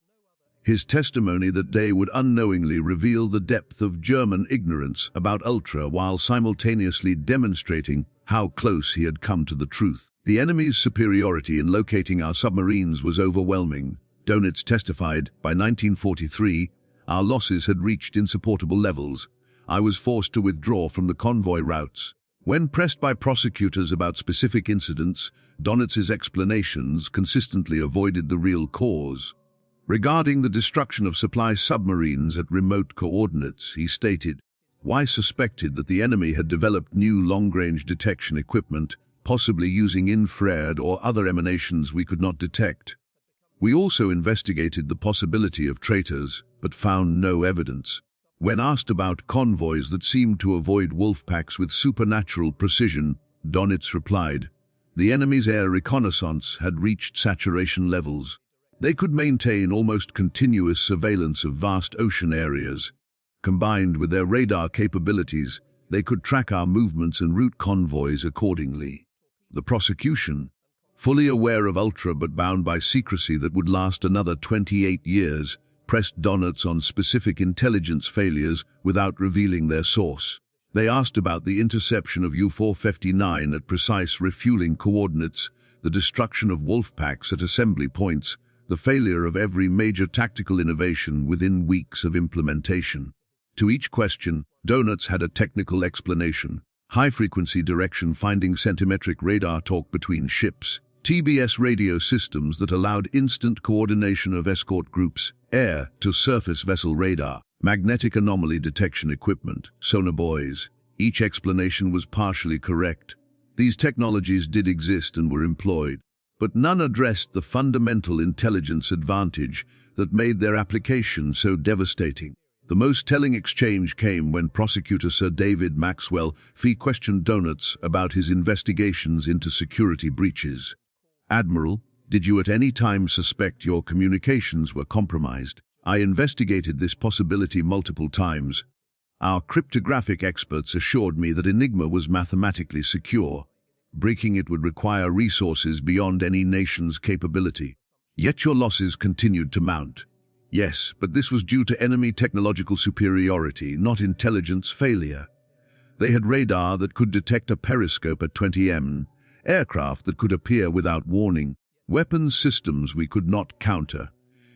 His testimony that day would unknowingly reveal the depth of German ignorance about Ultra while simultaneously demonstrating how close he had come to the truth. The enemy's superiority in locating our submarines was overwhelming. Donitz testified, by 1943, our losses had reached insupportable levels. I was forced to withdraw from the convoy routes. When pressed by prosecutors about specific incidents, Donitz's explanations consistently avoided the real cause. Regarding the destruction of supply submarines at remote coordinates, he stated, "I suspected that the enemy had developed new long-range detection equipment, possibly using infrared or other emanations we could not detect. We also investigated the possibility of traitors, but found no evidence." When asked about convoys that seemed to avoid wolf packs with supernatural precision, Donitz replied, "The enemy's air reconnaissance had reached saturation levels. They could maintain almost continuous surveillance of vast ocean areas. Combined with their radar capabilities, they could track our movements and route convoys accordingly." The prosecution, fully aware of Ultra but bound by secrecy that would last another 28 years, pressed Donitz on specific intelligence failures without revealing their source. They asked about the interception of U-459 at precise refueling coordinates, the destruction of wolf packs at assembly points, the failure of every major tactical innovation within weeks of implementation. To each question, Donitz had a technical explanation: high-frequency direction finding centimetric radar talk between ships, TBS radio systems that allowed instant coordination of escort groups, air-to-surface vessel radar, magnetic anomaly detection equipment, sonar buoys. Each explanation was partially correct. These technologies did exist and were employed, but none addressed the fundamental intelligence advantage that made their application so devastating. The most telling exchange came when prosecutor Sir David Maxwell Fee questioned Donitz about his investigations into security breaches. "Admiral, did you at any time suspect your communications were compromised?" "I investigated this possibility multiple times. Our cryptographic experts assured me that Enigma was mathematically secure. Breaking it would require resources beyond any nation's capability. Yet your losses continued to mount." "Yes, but this was due to enemy technological superiority, not intelligence failure. They had radar that could detect a periscope at 20 m, aircraft that could appear without warning, weapons systems we could not counter.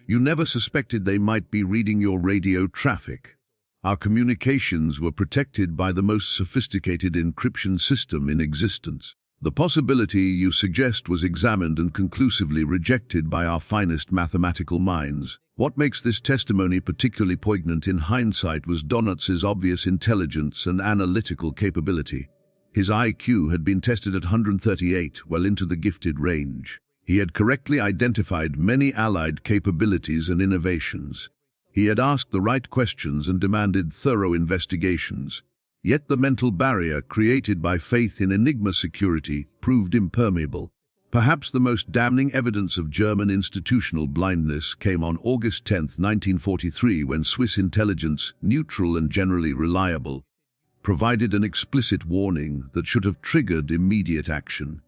You never suspected they might be reading your radio traffic. Our communications were protected by the most sophisticated encryption system in existence. The possibility you suggest was examined and conclusively rejected by our finest mathematical minds. What makes this testimony particularly poignant in hindsight was Donitz's obvious intelligence and analytical capability. His IQ had been tested at 138, well into the gifted range. He had correctly identified many Allied capabilities and innovations. He had asked the right questions and demanded thorough investigations. Yet the mental barrier created by faith in Enigma security proved impermeable. Perhaps the most damning evidence of German institutional blindness came on August 10, 1943, when Swiss intelligence, neutral and generally reliable, provided an explicit warning that should have triggered immediate action.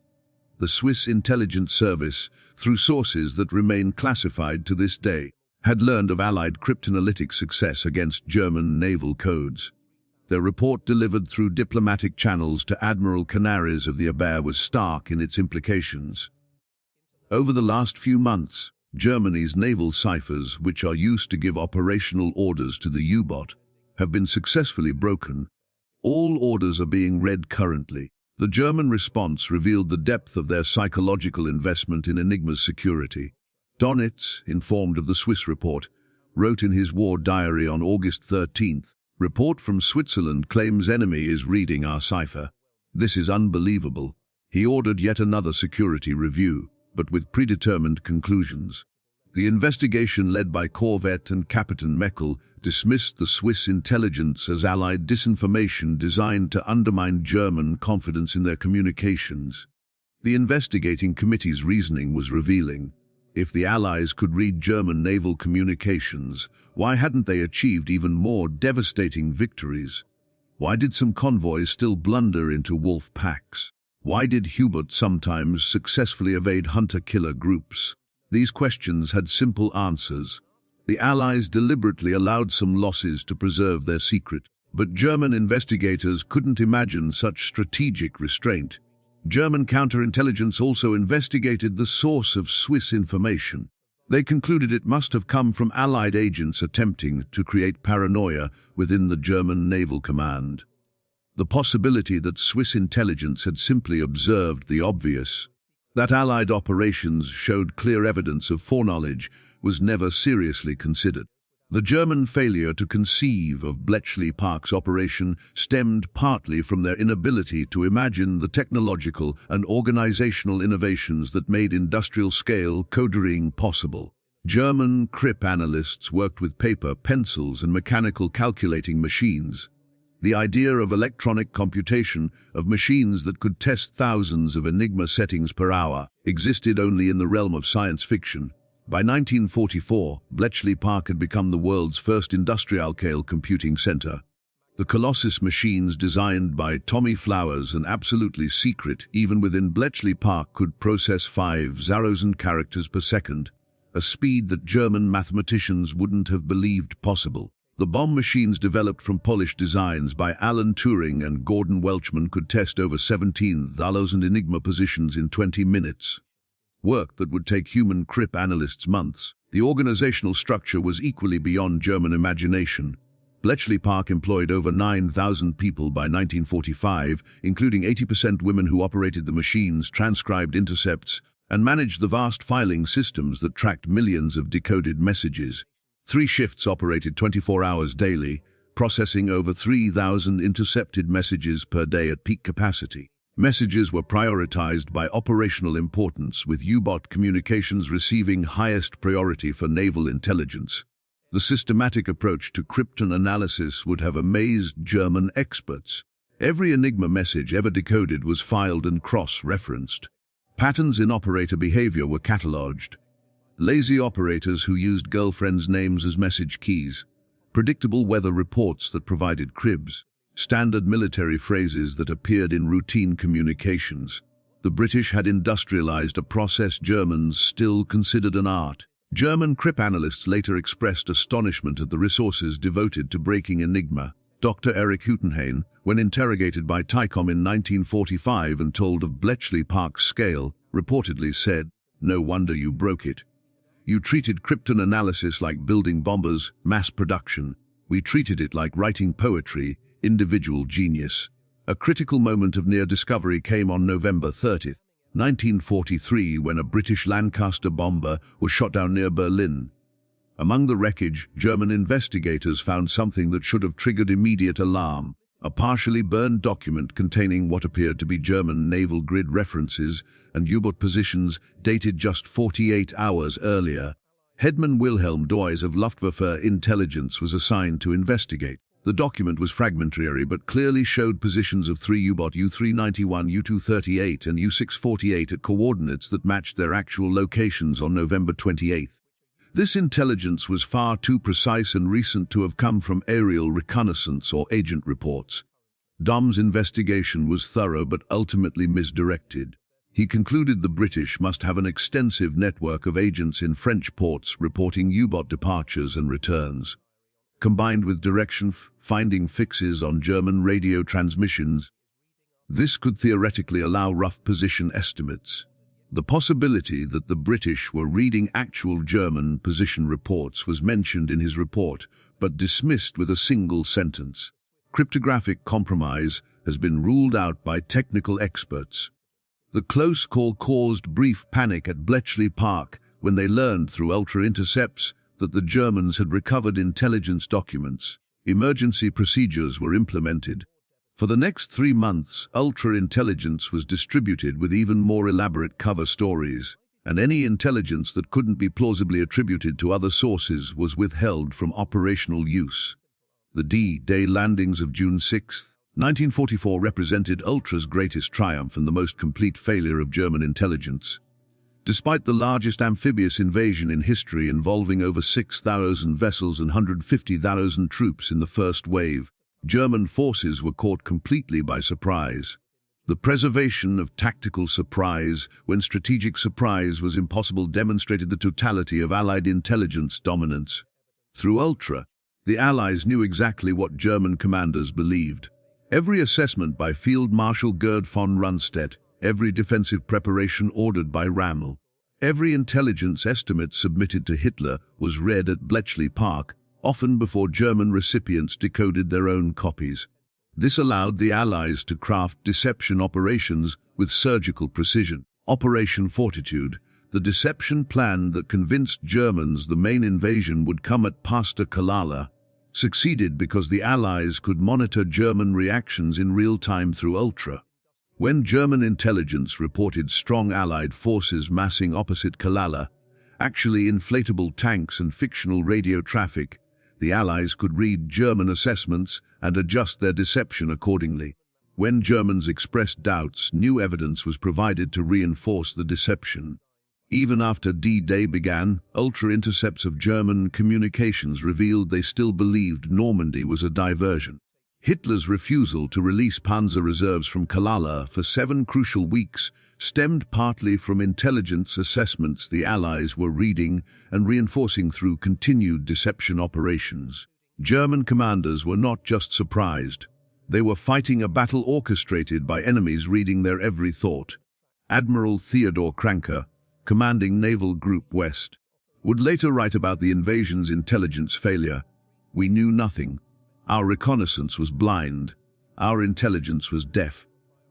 The Swiss intelligence service, through sources that remain classified to this day, had learned of Allied cryptanalytic success against German naval codes. Their report, delivered through diplomatic channels to Admiral Canaris of the Abwehr, was stark in its implications. Over the last few months, Germany's naval ciphers, which are used to give operational orders to the U-boat, have been successfully broken. All orders are being read currently. The German response revealed the depth of their psychological investment in Enigma's security. Donitz, informed of the Swiss report, wrote in his war diary on August 13th, "Report from Switzerland claims enemy is reading our cipher. This is unbelievable." He ordered yet another security review, but with predetermined conclusions. The investigation, led by Corvette and Captain Meckel, dismissed the Swiss intelligence as Allied disinformation designed to undermine German confidence in their communications. The investigating committee's reasoning was revealing. If the Allies could read German naval communications, why hadn't they achieved even more devastating victories? Why did some convoys still blunder into wolf packs? Why did U-boats sometimes successfully evade hunter-killer groups? These questions had simple answers. The Allies deliberately allowed some losses to preserve their secret, but German investigators couldn't imagine such strategic restraint. German counterintelligence also investigated the source of Swiss information. They concluded it must have come from Allied agents attempting to create paranoia within the German Naval Command. The possibility that Swiss intelligence had simply observed the obvious, that Allied operations showed clear evidence of foreknowledge, was never seriously considered. The German failure to conceive of Bletchley Park's operation stemmed partly from their inability to imagine the technological and organizational innovations that made industrial-scale codering possible. German cryptanalysts worked with paper, pencils, and mechanical calculating machines. The idea of electronic computation, of machines that could test thousands of Enigma settings per hour, existed only in the realm of science fiction. By 1944, Bletchley Park had become the world's first industrial-scale computing center. The Colossus machines designed by Tommy Flowers and absolutely secret, even within Bletchley Park, could process 5,000 characters per second, a speed that German mathematicians wouldn't have believed possible. The bomb machines developed from polished designs by Alan Turing and Gordon Welchman could test over 17,000 Enigma positions in 20 minutes. Work that would take human cryptanalysts months. The organizational structure was equally beyond German imagination. Bletchley Park employed over 9,000 people by 1945, including 80% women who operated the machines, transcribed intercepts, and managed the vast filing systems that tracked millions of decoded messages. 3 shifts operated 24 hours daily, processing over 3,000 intercepted messages per day at peak capacity. Messages were prioritized by operational importance, with U-boat communications receiving highest priority for naval intelligence. The systematic approach to crypton analysis would have amazed German experts. Every Enigma message ever decoded was filed and cross-referenced. Patterns in operator behavior were catalogued. Lazy operators who used girlfriends' names as message keys. Predictable weather reports that provided cribs. Standard military phrases that appeared in routine communications. The British had industrialized a process Germans still considered an art. German cryptanalysts later expressed astonishment at the resources devoted to breaking Enigma. Dr. Erich Hüttenhain, when interrogated by Tycom in 1945 and told of Bletchley Park's scale, reportedly said, "No wonder you broke it. You treated crypton analysis like building bombers, mass production. We treated it like writing poetry, individual genius." A critical moment of near discovery came on November 30, 1943, when a British Lancaster bomber was shot down near Berlin. Among the wreckage, German investigators found something that should have triggered immediate alarm: a partially burned document containing what appeared to be German naval grid references and U-boat positions dated just 48 hours earlier. Headman Wilhelm Doyes of Luftwaffe Intelligence was assigned to investigate. The document was fragmentary but clearly showed positions of 3 U-boat U-391, U-238 and U-648 at coordinates that matched their actual locations on November 28. This intelligence was far too precise and recent to have come from aerial reconnaissance or agent reports. Dom's investigation was thorough but ultimately misdirected. He concluded the British must have an extensive network of agents in French ports reporting U-boat departures and returns. Combined with finding fixes on German radio transmissions, this could theoretically allow rough position estimates. The possibility that the British were reading actual German position reports was mentioned in his report, but dismissed with a single sentence. Cryptographic compromise has been ruled out by technical experts. The close call caused brief panic at Bletchley Park when they learned through ultra-intercepts that the Germans had recovered intelligence documents. Emergency procedures were implemented. For the next 3 months, ultra-intelligence was distributed with even more elaborate cover stories, and any intelligence that couldn't be plausibly attributed to other sources was withheld from operational use. The D-Day landings of June 6, 1944 represented Ultra's greatest triumph and the most complete failure of German intelligence. Despite the largest amphibious invasion in history involving over 6,000 vessels and 150,000 troops in the first wave, German forces were caught completely by surprise. The preservation of tactical surprise when strategic surprise was impossible demonstrated the totality of Allied intelligence dominance. Through Ultra, the Allies knew exactly what German commanders believed. Every assessment by Field Marshal Gerd von Rundstedt, every defensive preparation ordered by Rommel, every intelligence estimate submitted to Hitler was read at Bletchley Park, often before German recipients decoded their own copies. This allowed the Allies to craft deception operations with surgical precision. Operation Fortitude, the deception plan that convinced Germans the main invasion would come at Pastor-Kalala, succeeded because the Allies could monitor German reactions in real time through Ultra. When German intelligence reported strong Allied forces massing opposite Kalala, actually inflatable tanks and fictional radio traffic, the Allies could read German assessments and adjust their deception accordingly. When Germans expressed doubts, new evidence was provided to reinforce the deception. Even after D-Day began, ultra-intercepts of German communications revealed they still believed Normandy was a diversion. Hitler's refusal to release panzer reserves from Kalala for 7 crucial weeks stemmed partly from intelligence assessments the Allies were reading and reinforcing through continued deception operations. German commanders were not just surprised. They were fighting a battle orchestrated by enemies reading their every thought. Admiral Theodor Kranke, commanding Naval Group West, would later write about the invasion's intelligence failure. "We knew nothing. Our reconnaissance was blind. Our intelligence was deaf.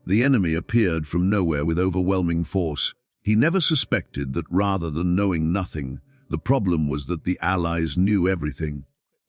The enemy appeared from nowhere with overwhelming force." He never suspected that rather than knowing nothing, the problem was that the Allies knew everything.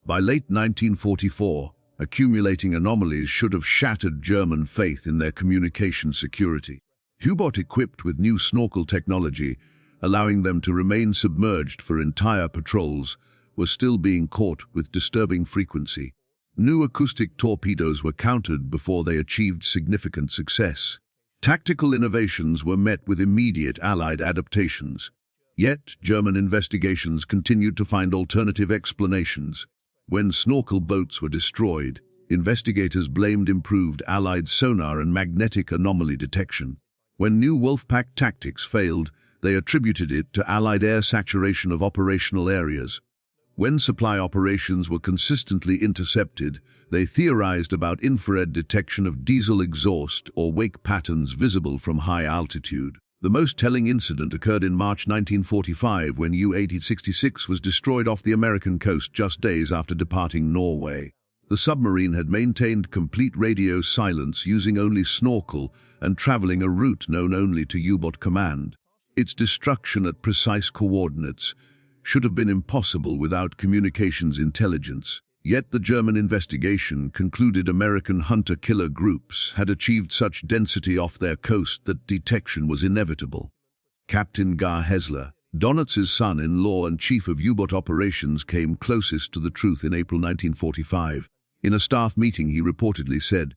By late 1944, accumulating anomalies should have shattered German faith in their communication security. U-boat equipped with new snorkel technology, allowing them to remain submerged for entire patrols, were still being caught with disturbing frequency. New acoustic torpedoes were countered before they achieved significant success. Tactical innovations were met with immediate Allied adaptations. Yet, German investigations continued to find alternative explanations. When snorkel boats were destroyed, investigators blamed improved Allied sonar and magnetic anomaly detection. When new Wolfpack tactics failed, they attributed it to Allied air saturation of operational areas. When supply operations were consistently intercepted, they theorized about infrared detection of diesel exhaust or wake patterns visible from high altitude. The most telling incident occurred in March 1945 when U-866 was destroyed off the American coast just days after departing Norway. The submarine had maintained complete radio silence using only snorkel and traveling a route known only to U-boat command. Its destruction at precise coordinates should have been impossible without communications intelligence. Yet the German investigation concluded American hunter-killer groups had achieved such density off their coast that detection was inevitable. Captain Gar Hessler, Donutz's son-in-law and chief of U-boat operations, came closest to the truth in April 1945. In a staff meeting, he reportedly said,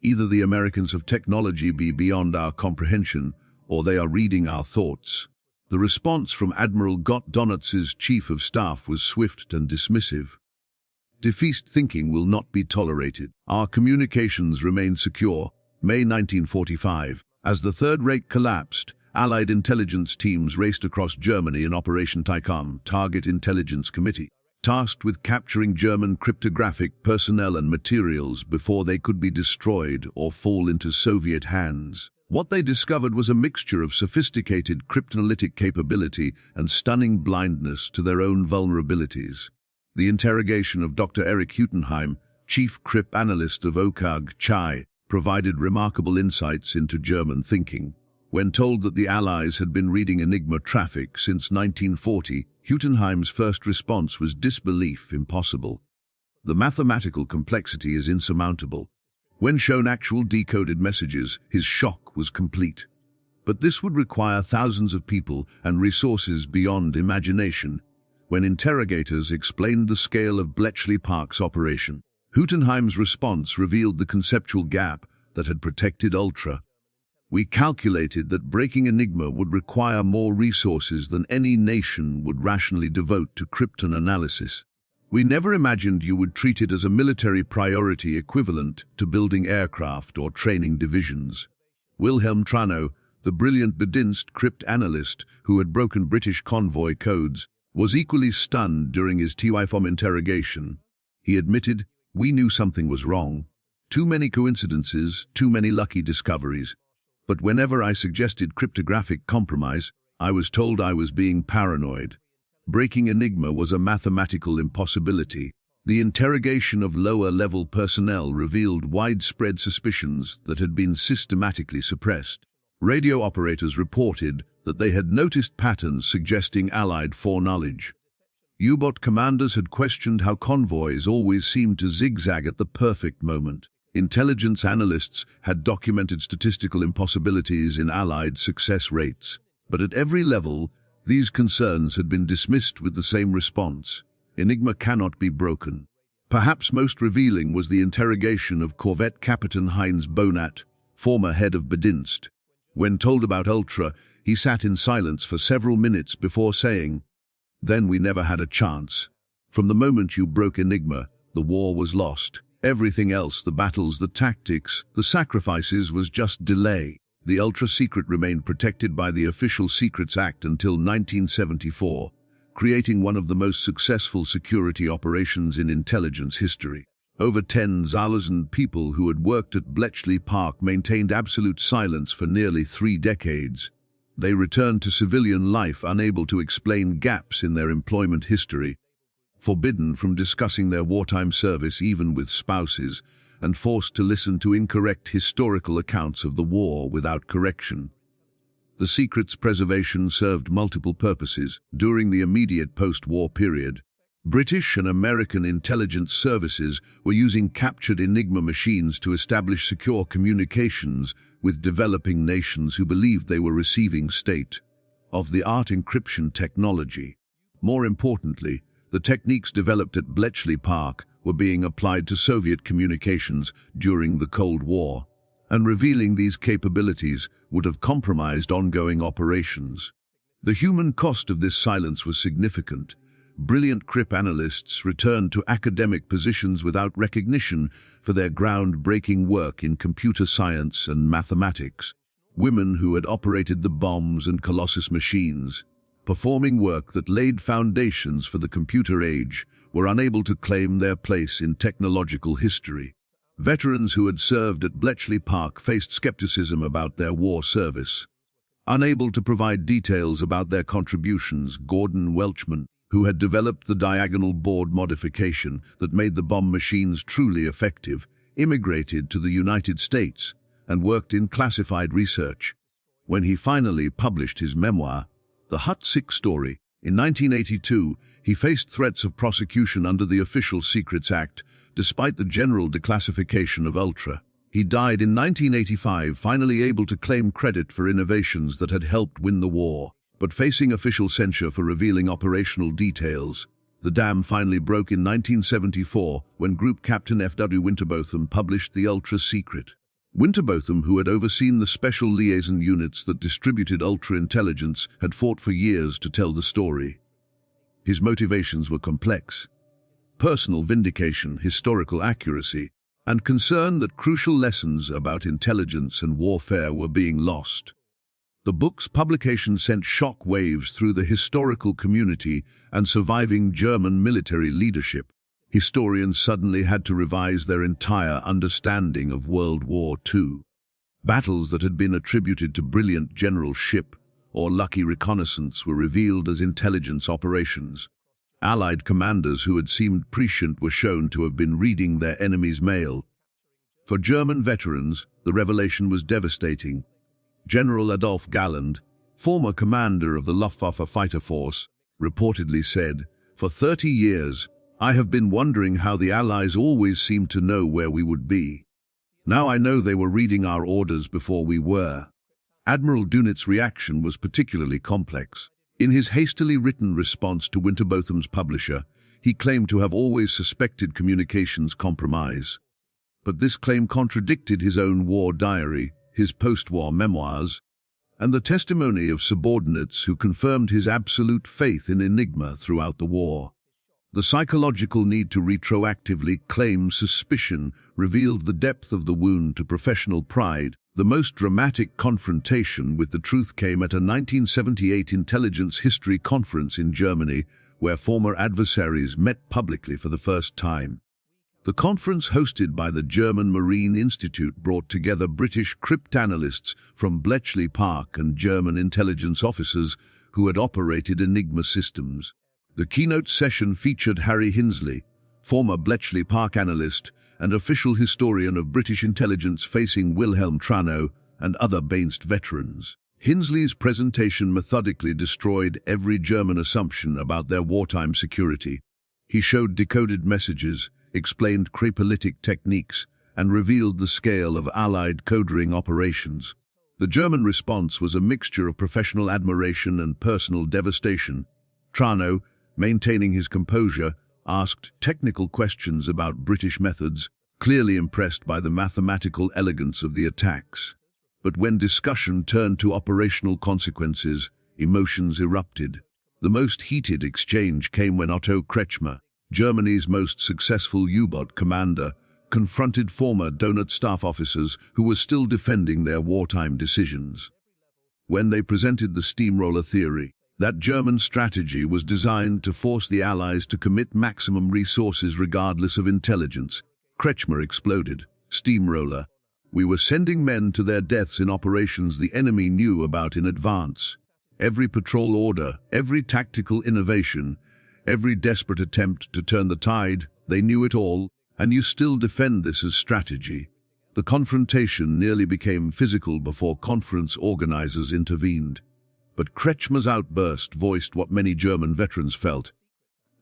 "Either the Americans have technology beyond our comprehension, or they are reading our thoughts." The response from Admiral Gott Donutz's chief of staff was swift and dismissive. "Defeatist thinking will not be tolerated. Our communications remain secure." May 1945. As the Third Reich collapsed, Allied intelligence teams raced across Germany in Operation Tycom, Target Intelligence Committee, tasked with capturing German cryptographic personnel and materials before they could be destroyed or fall into Soviet hands. What they discovered was a mixture of sophisticated cryptanalytic capability and stunning blindness to their own vulnerabilities. The interrogation of Dr. Erich Hüttenheim, chief crypt analyst of OKAG Chai, provided remarkable insights into German thinking. When told that the Allies had been reading Enigma traffic since 1940, Hüttenheim's first response was disbelief. Impossible. The mathematical complexity is insurmountable. When shown actual decoded messages, his shock was complete. But this would require thousands of people and resources beyond imagination. When interrogators explained the scale of Bletchley Park's operation, Hüttenheim's response revealed the conceptual gap that had protected Ultra. "We calculated that breaking Enigma would require more resources than any nation would rationally devote to krypton analysis. We never imagined you would treat it as a military priority equivalent to building aircraft or training divisions." Wilhelm Trano, the brilliant Bedienst crypt analyst who had broken British convoy codes, was equally stunned during his TY-FOM interrogation. He admitted, "We knew something was wrong. Too many coincidences, too many lucky discoveries. But whenever I suggested cryptographic compromise, I was told I was being paranoid. Breaking Enigma was a mathematical impossibility." The interrogation of lower-level personnel revealed widespread suspicions that had been systematically suppressed. Radio operators reported that they had noticed patterns suggesting Allied foreknowledge. U-boat commanders had questioned how convoys always seemed to zigzag at the perfect moment. Intelligence analysts had documented statistical impossibilities in Allied success rates. But at every level, these concerns had been dismissed with the same response: Enigma cannot be broken. Perhaps most revealing was the interrogation of Corvette Captain Heinz Bonat, former head of Bedienst. When told about Ultra, he sat in silence for several minutes before saying, "Then we never had a chance. From the moment you broke Enigma, the war was lost. Everything else, the battles, the tactics, the sacrifices, was just delay." The Ultra-Secret remained protected by the Official Secrets Act until 1974, creating one of the most successful security operations in intelligence history. Over 10,000 people who had worked at Bletchley Park maintained absolute silence for nearly 3 decades. They returned to civilian life unable to explain gaps in their employment history, forbidden from discussing their wartime service even with spouses, and forced to listen to incorrect historical accounts of the war without correction. The secret's preservation served multiple purposes. During the immediate post-war period, British and American intelligence services were using captured Enigma machines to establish secure communications with developing nations who believed they were receiving state-of-the-art encryption technology. More importantly, the techniques developed at Bletchley Park were being applied to Soviet communications during the Cold War, and revealing these capabilities would have compromised ongoing operations. The human cost of this silence was significant. Brilliant CRIP analysts returned to academic positions without recognition for their groundbreaking work in computer science and mathematics. Women who had operated the bombs and Colossus machines, performing work that laid foundations for the computer age, were unable to claim their place in technological history. Veterans who had served at Bletchley Park faced skepticism about their war service. Unable to provide details about their contributions, Gordon Welchman, who had developed the diagonal board modification that made the bomb machines truly effective, immigrated to the United States and worked in classified research. When he finally published his memoir, The Hut-6 Story, in 1982, he faced threats of prosecution under the Official Secrets Act, despite the general declassification of Ultra. He died in 1985, finally able to claim credit for innovations that had helped win the war, but facing official censure for revealing operational details. The dam finally broke in 1974 when Group Captain F.W. Winterbotham published the Ultra Secret. Winterbotham, who had overseen the special liaison units that distributed Ultra intelligence, had fought for years to tell the story. His motivations were complex: personal vindication, historical accuracy, and concern that crucial lessons about intelligence and warfare were being lost. The book's publication sent shock waves through the historical community and surviving German military leadership. Historians suddenly had to revise their entire understanding of World War II. Battles that had been attributed to brilliant generalship or lucky reconnaissance were revealed as intelligence operations. Allied commanders who had seemed prescient were shown to have been reading their enemy's mail. For German veterans, the revelation was devastating. General Adolf Galland, former commander of the Luftwaffe fighter force, reportedly said, "For 30 years, I have been wondering how the Allies always seemed to know where we would be. Now I know they were reading our orders before we were." Admiral Dunitz's reaction was particularly complex. In his hastily written response to Winterbotham's publisher, he claimed to have always suspected communications compromise. But this claim contradicted his own war diary, his post-war memoirs, and the testimony of subordinates who confirmed his absolute faith in Enigma throughout the war. The psychological need to retroactively claim suspicion revealed the depth of the wound to professional pride. The most dramatic confrontation with the truth came at a 1978 intelligence history conference in Germany, where former adversaries met publicly for the first time. The conference hosted by the German Marine Institute brought together British cryptanalysts from Bletchley Park and German intelligence officers who had operated Enigma systems. The keynote session featured Harry Hinsley, former Bletchley Park analyst and official historian of British intelligence facing Wilhelm Trano and other Bainst veterans. Hinsley's presentation methodically destroyed every German assumption about their wartime security. He showed decoded messages, explained cryptolytic techniques, and revealed the scale of Allied code-ring operations. The German response was a mixture of professional admiration and personal devastation. Trano, maintaining his composure, asked technical questions about British methods, clearly impressed by the mathematical elegance of the attacks. But when discussion turned to operational consequences, emotions erupted. The most heated exchange came when Otto Kretschmer, Germany's most successful U-boat commander, confronted former Donut staff officers who were still defending their wartime decisions. When they presented the steamroller theory, that German strategy was designed to force the Allies to commit maximum resources regardless of intelligence, Kretschmer exploded. Steamroller. We were sending men to their deaths in operations the enemy knew about in advance. Every patrol order, every tactical innovation, every desperate attempt to turn the tide, they knew it all, and you still defend this as strategy. The confrontation nearly became physical before conference organizers intervened. But Kretschmer's outburst voiced what many German veterans felt.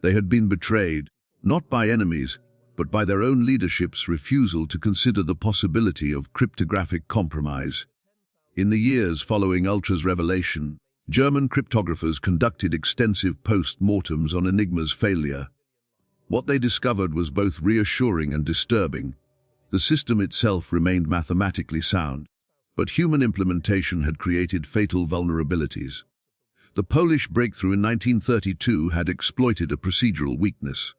They had been betrayed, not by enemies, but by their own leadership's refusal to consider the possibility of cryptographic compromise. In the years following Ultra's revelation, German cryptographers conducted extensive post-mortems on Enigma's failure. What they discovered was both reassuring and disturbing. The system itself remained mathematically sound, but human implementation had created fatal vulnerabilities. The Polish breakthrough in 1932 had exploited a procedural weakness.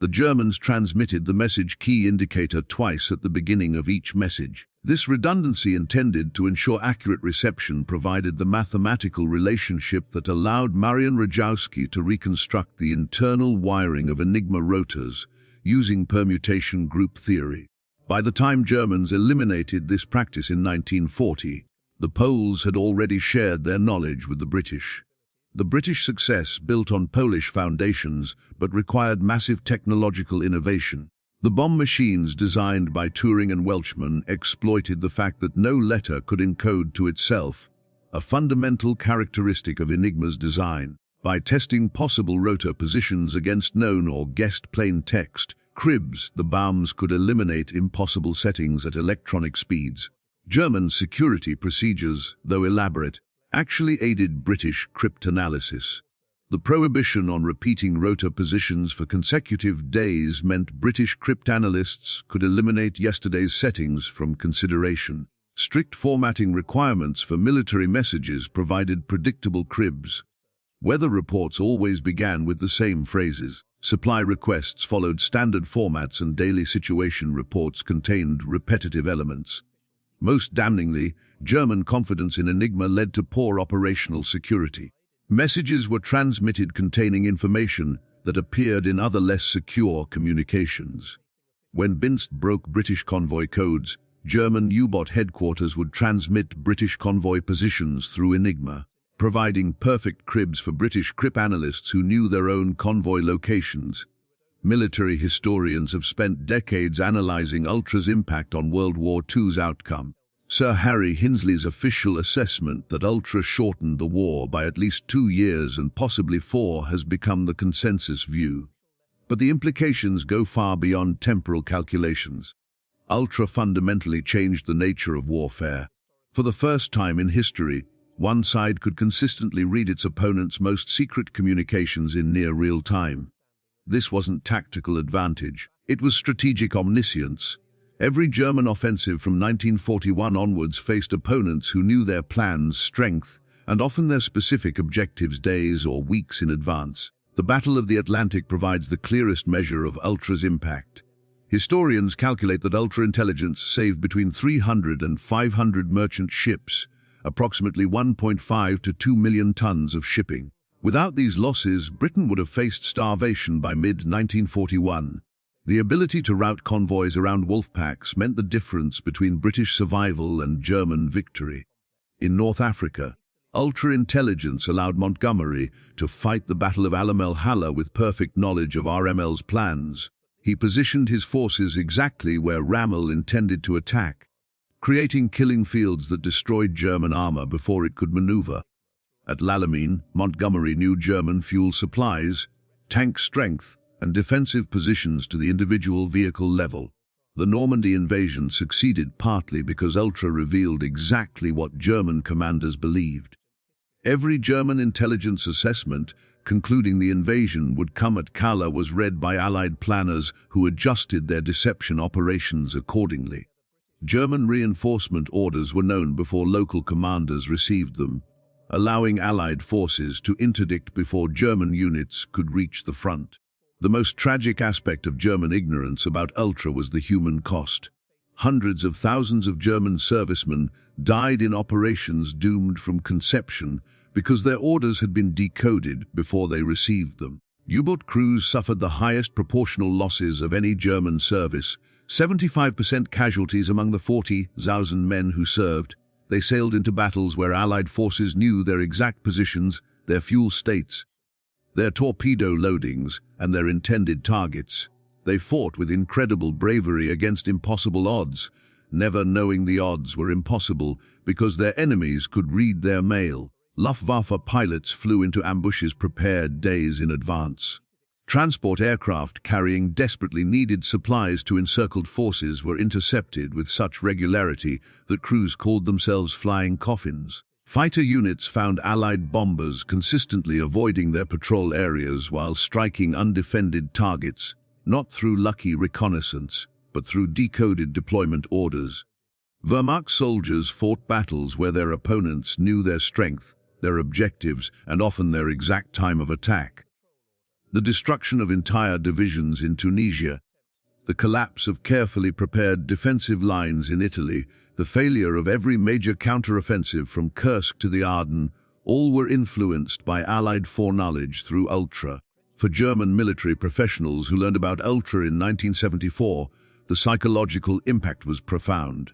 The Germans transmitted the message key indicator twice at the beginning of each message. This redundancy, intended to ensure accurate reception, provided the mathematical relationship that allowed Marian Rajkowski to reconstruct the internal wiring of Enigma rotors using permutation group theory. By the time Germans eliminated this practice in 1940, the Poles had already shared their knowledge with the British. The British success built on Polish foundations but required massive technological innovation. The bomb machines designed by Turing and Welchman exploited the fact that no letter could encode to itself, a fundamental characteristic of Enigma's design. By testing possible rotor positions against known or guessed plain text, cribs, the bombs could eliminate impossible settings at electronic speeds. German security procedures, though elaborate, actually aided British cryptanalysis. The prohibition on repeating rotor positions for consecutive days meant British cryptanalysts could eliminate yesterday's settings from consideration. Strict formatting requirements for military messages provided predictable cribs. Weather reports always began with the same phrases. Supply requests followed standard formats, and daily situation reports contained repetitive elements. Most damningly, German confidence in Enigma led to poor operational security. Messages were transmitted containing information that appeared in other less secure communications. When Bainst broke British convoy codes, German U-boat headquarters would transmit British convoy positions through Enigma, providing perfect cribs for British cryptanalysts who knew their own convoy locations. Military historians have spent decades analyzing Ultra's impact on World War II's outcome. Sir Harry Hinsley's official assessment that Ultra shortened the war by at least 2 years and possibly 4 has become the consensus view. But the implications go far beyond temporal calculations. Ultra fundamentally changed the nature of warfare. For the first time in history, one side could consistently read its opponent's most secret communications in near real time. This wasn't tactical advantage, it was strategic omniscience. Every German offensive from 1941 onwards faced opponents who knew their plans, strength, and often their specific objectives days or weeks in advance. The Battle of the Atlantic provides the clearest measure of Ultra's impact. Historians calculate that Ultra intelligence saved between 300 and 500 merchant ships, approximately 1.5 to 2 million tons of shipping. Without these losses, Britain would have faced starvation by mid-1941. The ability to route convoys around wolf packs meant the difference between British survival and German victory. In North Africa, ultra-intelligence allowed Montgomery to fight the Battle of Alam el Hala with perfect knowledge of RML's plans. He positioned his forces exactly where Rommel intended to attack, creating killing fields that destroyed German armor before it could maneuver. At L'Alamein, Montgomery knew German fuel supplies, tank strength, and defensive positions to the individual vehicle level. The Normandy invasion succeeded partly because Ultra revealed exactly what German commanders believed. Every German intelligence assessment concluding the invasion would come at Cala was read by Allied planners who adjusted their deception operations accordingly. German reinforcement orders were known before local commanders received them, allowing Allied forces to interdict before German units could reach the front. The most tragic aspect of German ignorance about Ultra was the human cost. Hundreds of thousands of German servicemen died in operations doomed from conception because their orders had been decoded before they received them. U-boat crews suffered the highest proportional losses of any German service, 75% casualties among the 40,000 men who served. They sailed into battles where Allied forces knew their exact positions, their fuel states, their torpedo loadings, and their intended targets. They fought with incredible bravery against impossible odds, never knowing the odds were impossible because their enemies could read their mail. Luftwaffe pilots flew into ambushes prepared days in advance. Transport aircraft carrying desperately needed supplies to encircled forces were intercepted with such regularity that crews called themselves flying coffins. Fighter units found Allied bombers consistently avoiding their patrol areas while striking undefended targets, not through lucky reconnaissance, but through decoded deployment orders. Wehrmacht soldiers fought battles where their opponents knew their strength, their objectives, and often their exact time of attack. The destruction of entire divisions in Tunisia, the collapse of carefully prepared defensive lines in Italy, the failure of every major counteroffensive from Kursk to the Ardennes, all were influenced by Allied foreknowledge through Ultra. For German military professionals who learned about Ultra in 1974, the psychological impact was profound.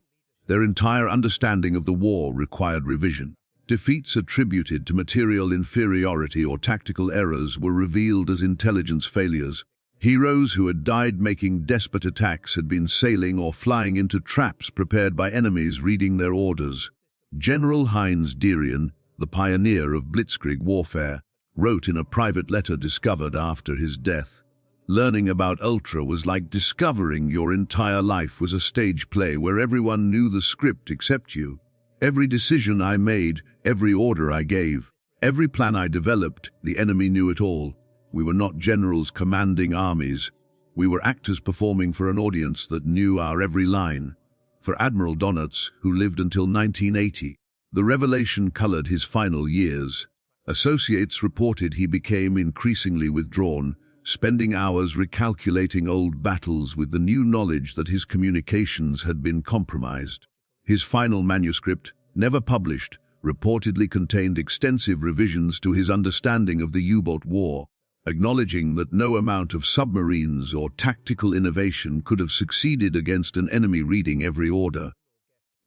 Their entire understanding of the war required revision. Defeats attributed to material inferiority or tactical errors were revealed as intelligence failures. Heroes who had died making desperate attacks had been sailing or flying into traps prepared by enemies reading their orders. General Heinz Derian, the pioneer of blitzkrieg warfare, wrote in a private letter discovered after his death, "Learning about Ultra was like discovering your entire life was a stage play where everyone knew the script except you. Every decision I made, every order I gave, every plan I developed, the enemy knew it all. We were not generals commanding armies. We were actors performing for an audience that knew our every line." For Admiral Donatz, who lived until 1980, the revelation colored his final years. Associates reported he became increasingly withdrawn, spending hours recalculating old battles with the new knowledge that his communications had been compromised. His final manuscript, never published, reportedly contained extensive revisions to his understanding of the U-boat war, acknowledging that no amount of submarines or tactical innovation could have succeeded against an enemy reading every order.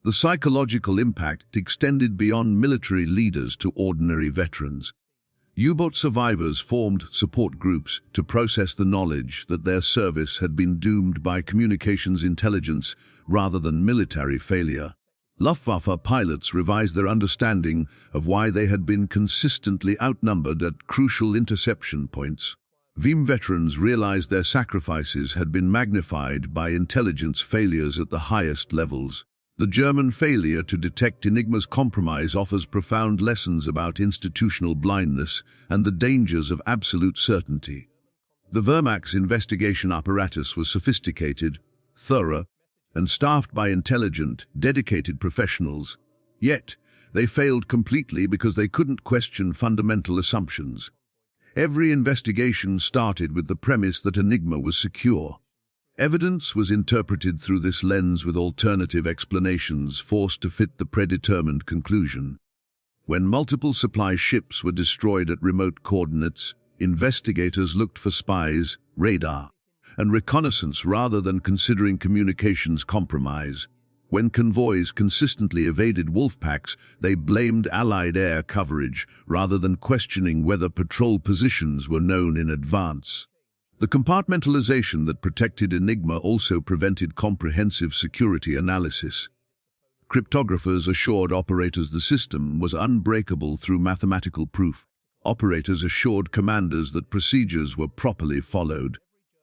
The psychological impact extended beyond military leaders to ordinary veterans. U-boat survivors formed support groups to process the knowledge that their service had been doomed by communications intelligence rather than military failure. Luftwaffe pilots revised their understanding of why they had been consistently outnumbered at crucial interception points. VIM veterans realized their sacrifices had been magnified by intelligence failures at the highest levels. The German failure to detect Enigma's compromise offers profound lessons about institutional blindness and the dangers of absolute certainty. The Wehrmacht's investigation apparatus was sophisticated, thorough, and staffed by intelligent, dedicated professionals. Yet, they failed completely because they couldn't question fundamental assumptions. Every investigation started with the premise that Enigma was secure. Evidence was interpreted through this lens with alternative explanations forced to fit the predetermined conclusion. When multiple supply ships were destroyed at remote coordinates, investigators looked for spies, radar, and reconnaissance rather than considering communications compromise. When convoys consistently evaded wolf packs, they blamed Allied air coverage rather than questioning whether patrol positions were known in advance. The compartmentalization that protected Enigma also prevented comprehensive security analysis. Cryptographers assured operators the system was unbreakable through mathematical proof. Operators assured commanders that procedures were properly followed.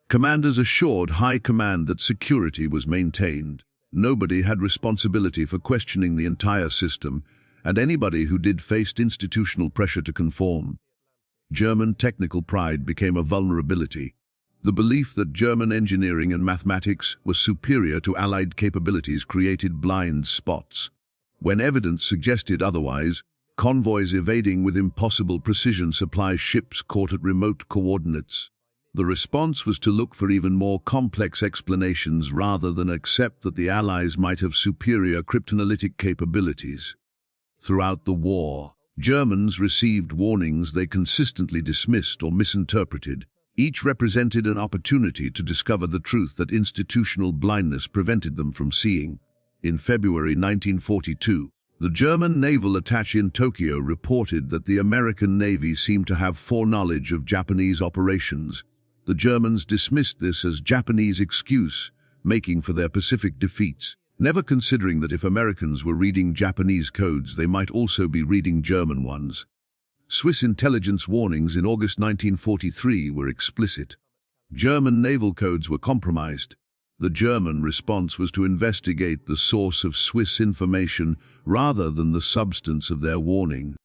Commanders assured high command that security was maintained. Nobody had responsibility for questioning the entire system, and anybody who did faced institutional pressure to conform. German technical pride became a vulnerability. The belief that German engineering and mathematics were superior to Allied capabilities created blind spots. When evidence suggested otherwise, convoys evading with impossible precision supply ships caught at remote coordinates. The response was to look for even more complex explanations rather than accept that the Allies might have superior cryptanalytic capabilities. Throughout the war, Germans received warnings they consistently dismissed or misinterpreted. Each represented an opportunity to discover the truth that institutional blindness prevented them from seeing. In February 1942, the German naval attaché in Tokyo reported that the American Navy seemed to have foreknowledge of Japanese operations. The Germans dismissed this as Japanese excuse, making for their Pacific defeats, never considering that if Americans were reading Japanese codes, they might also be reading German ones. Swiss intelligence warnings in August 1943 were explicit. German naval codes were compromised. The German response was to investigate the source of Swiss information rather than the substance of their warning.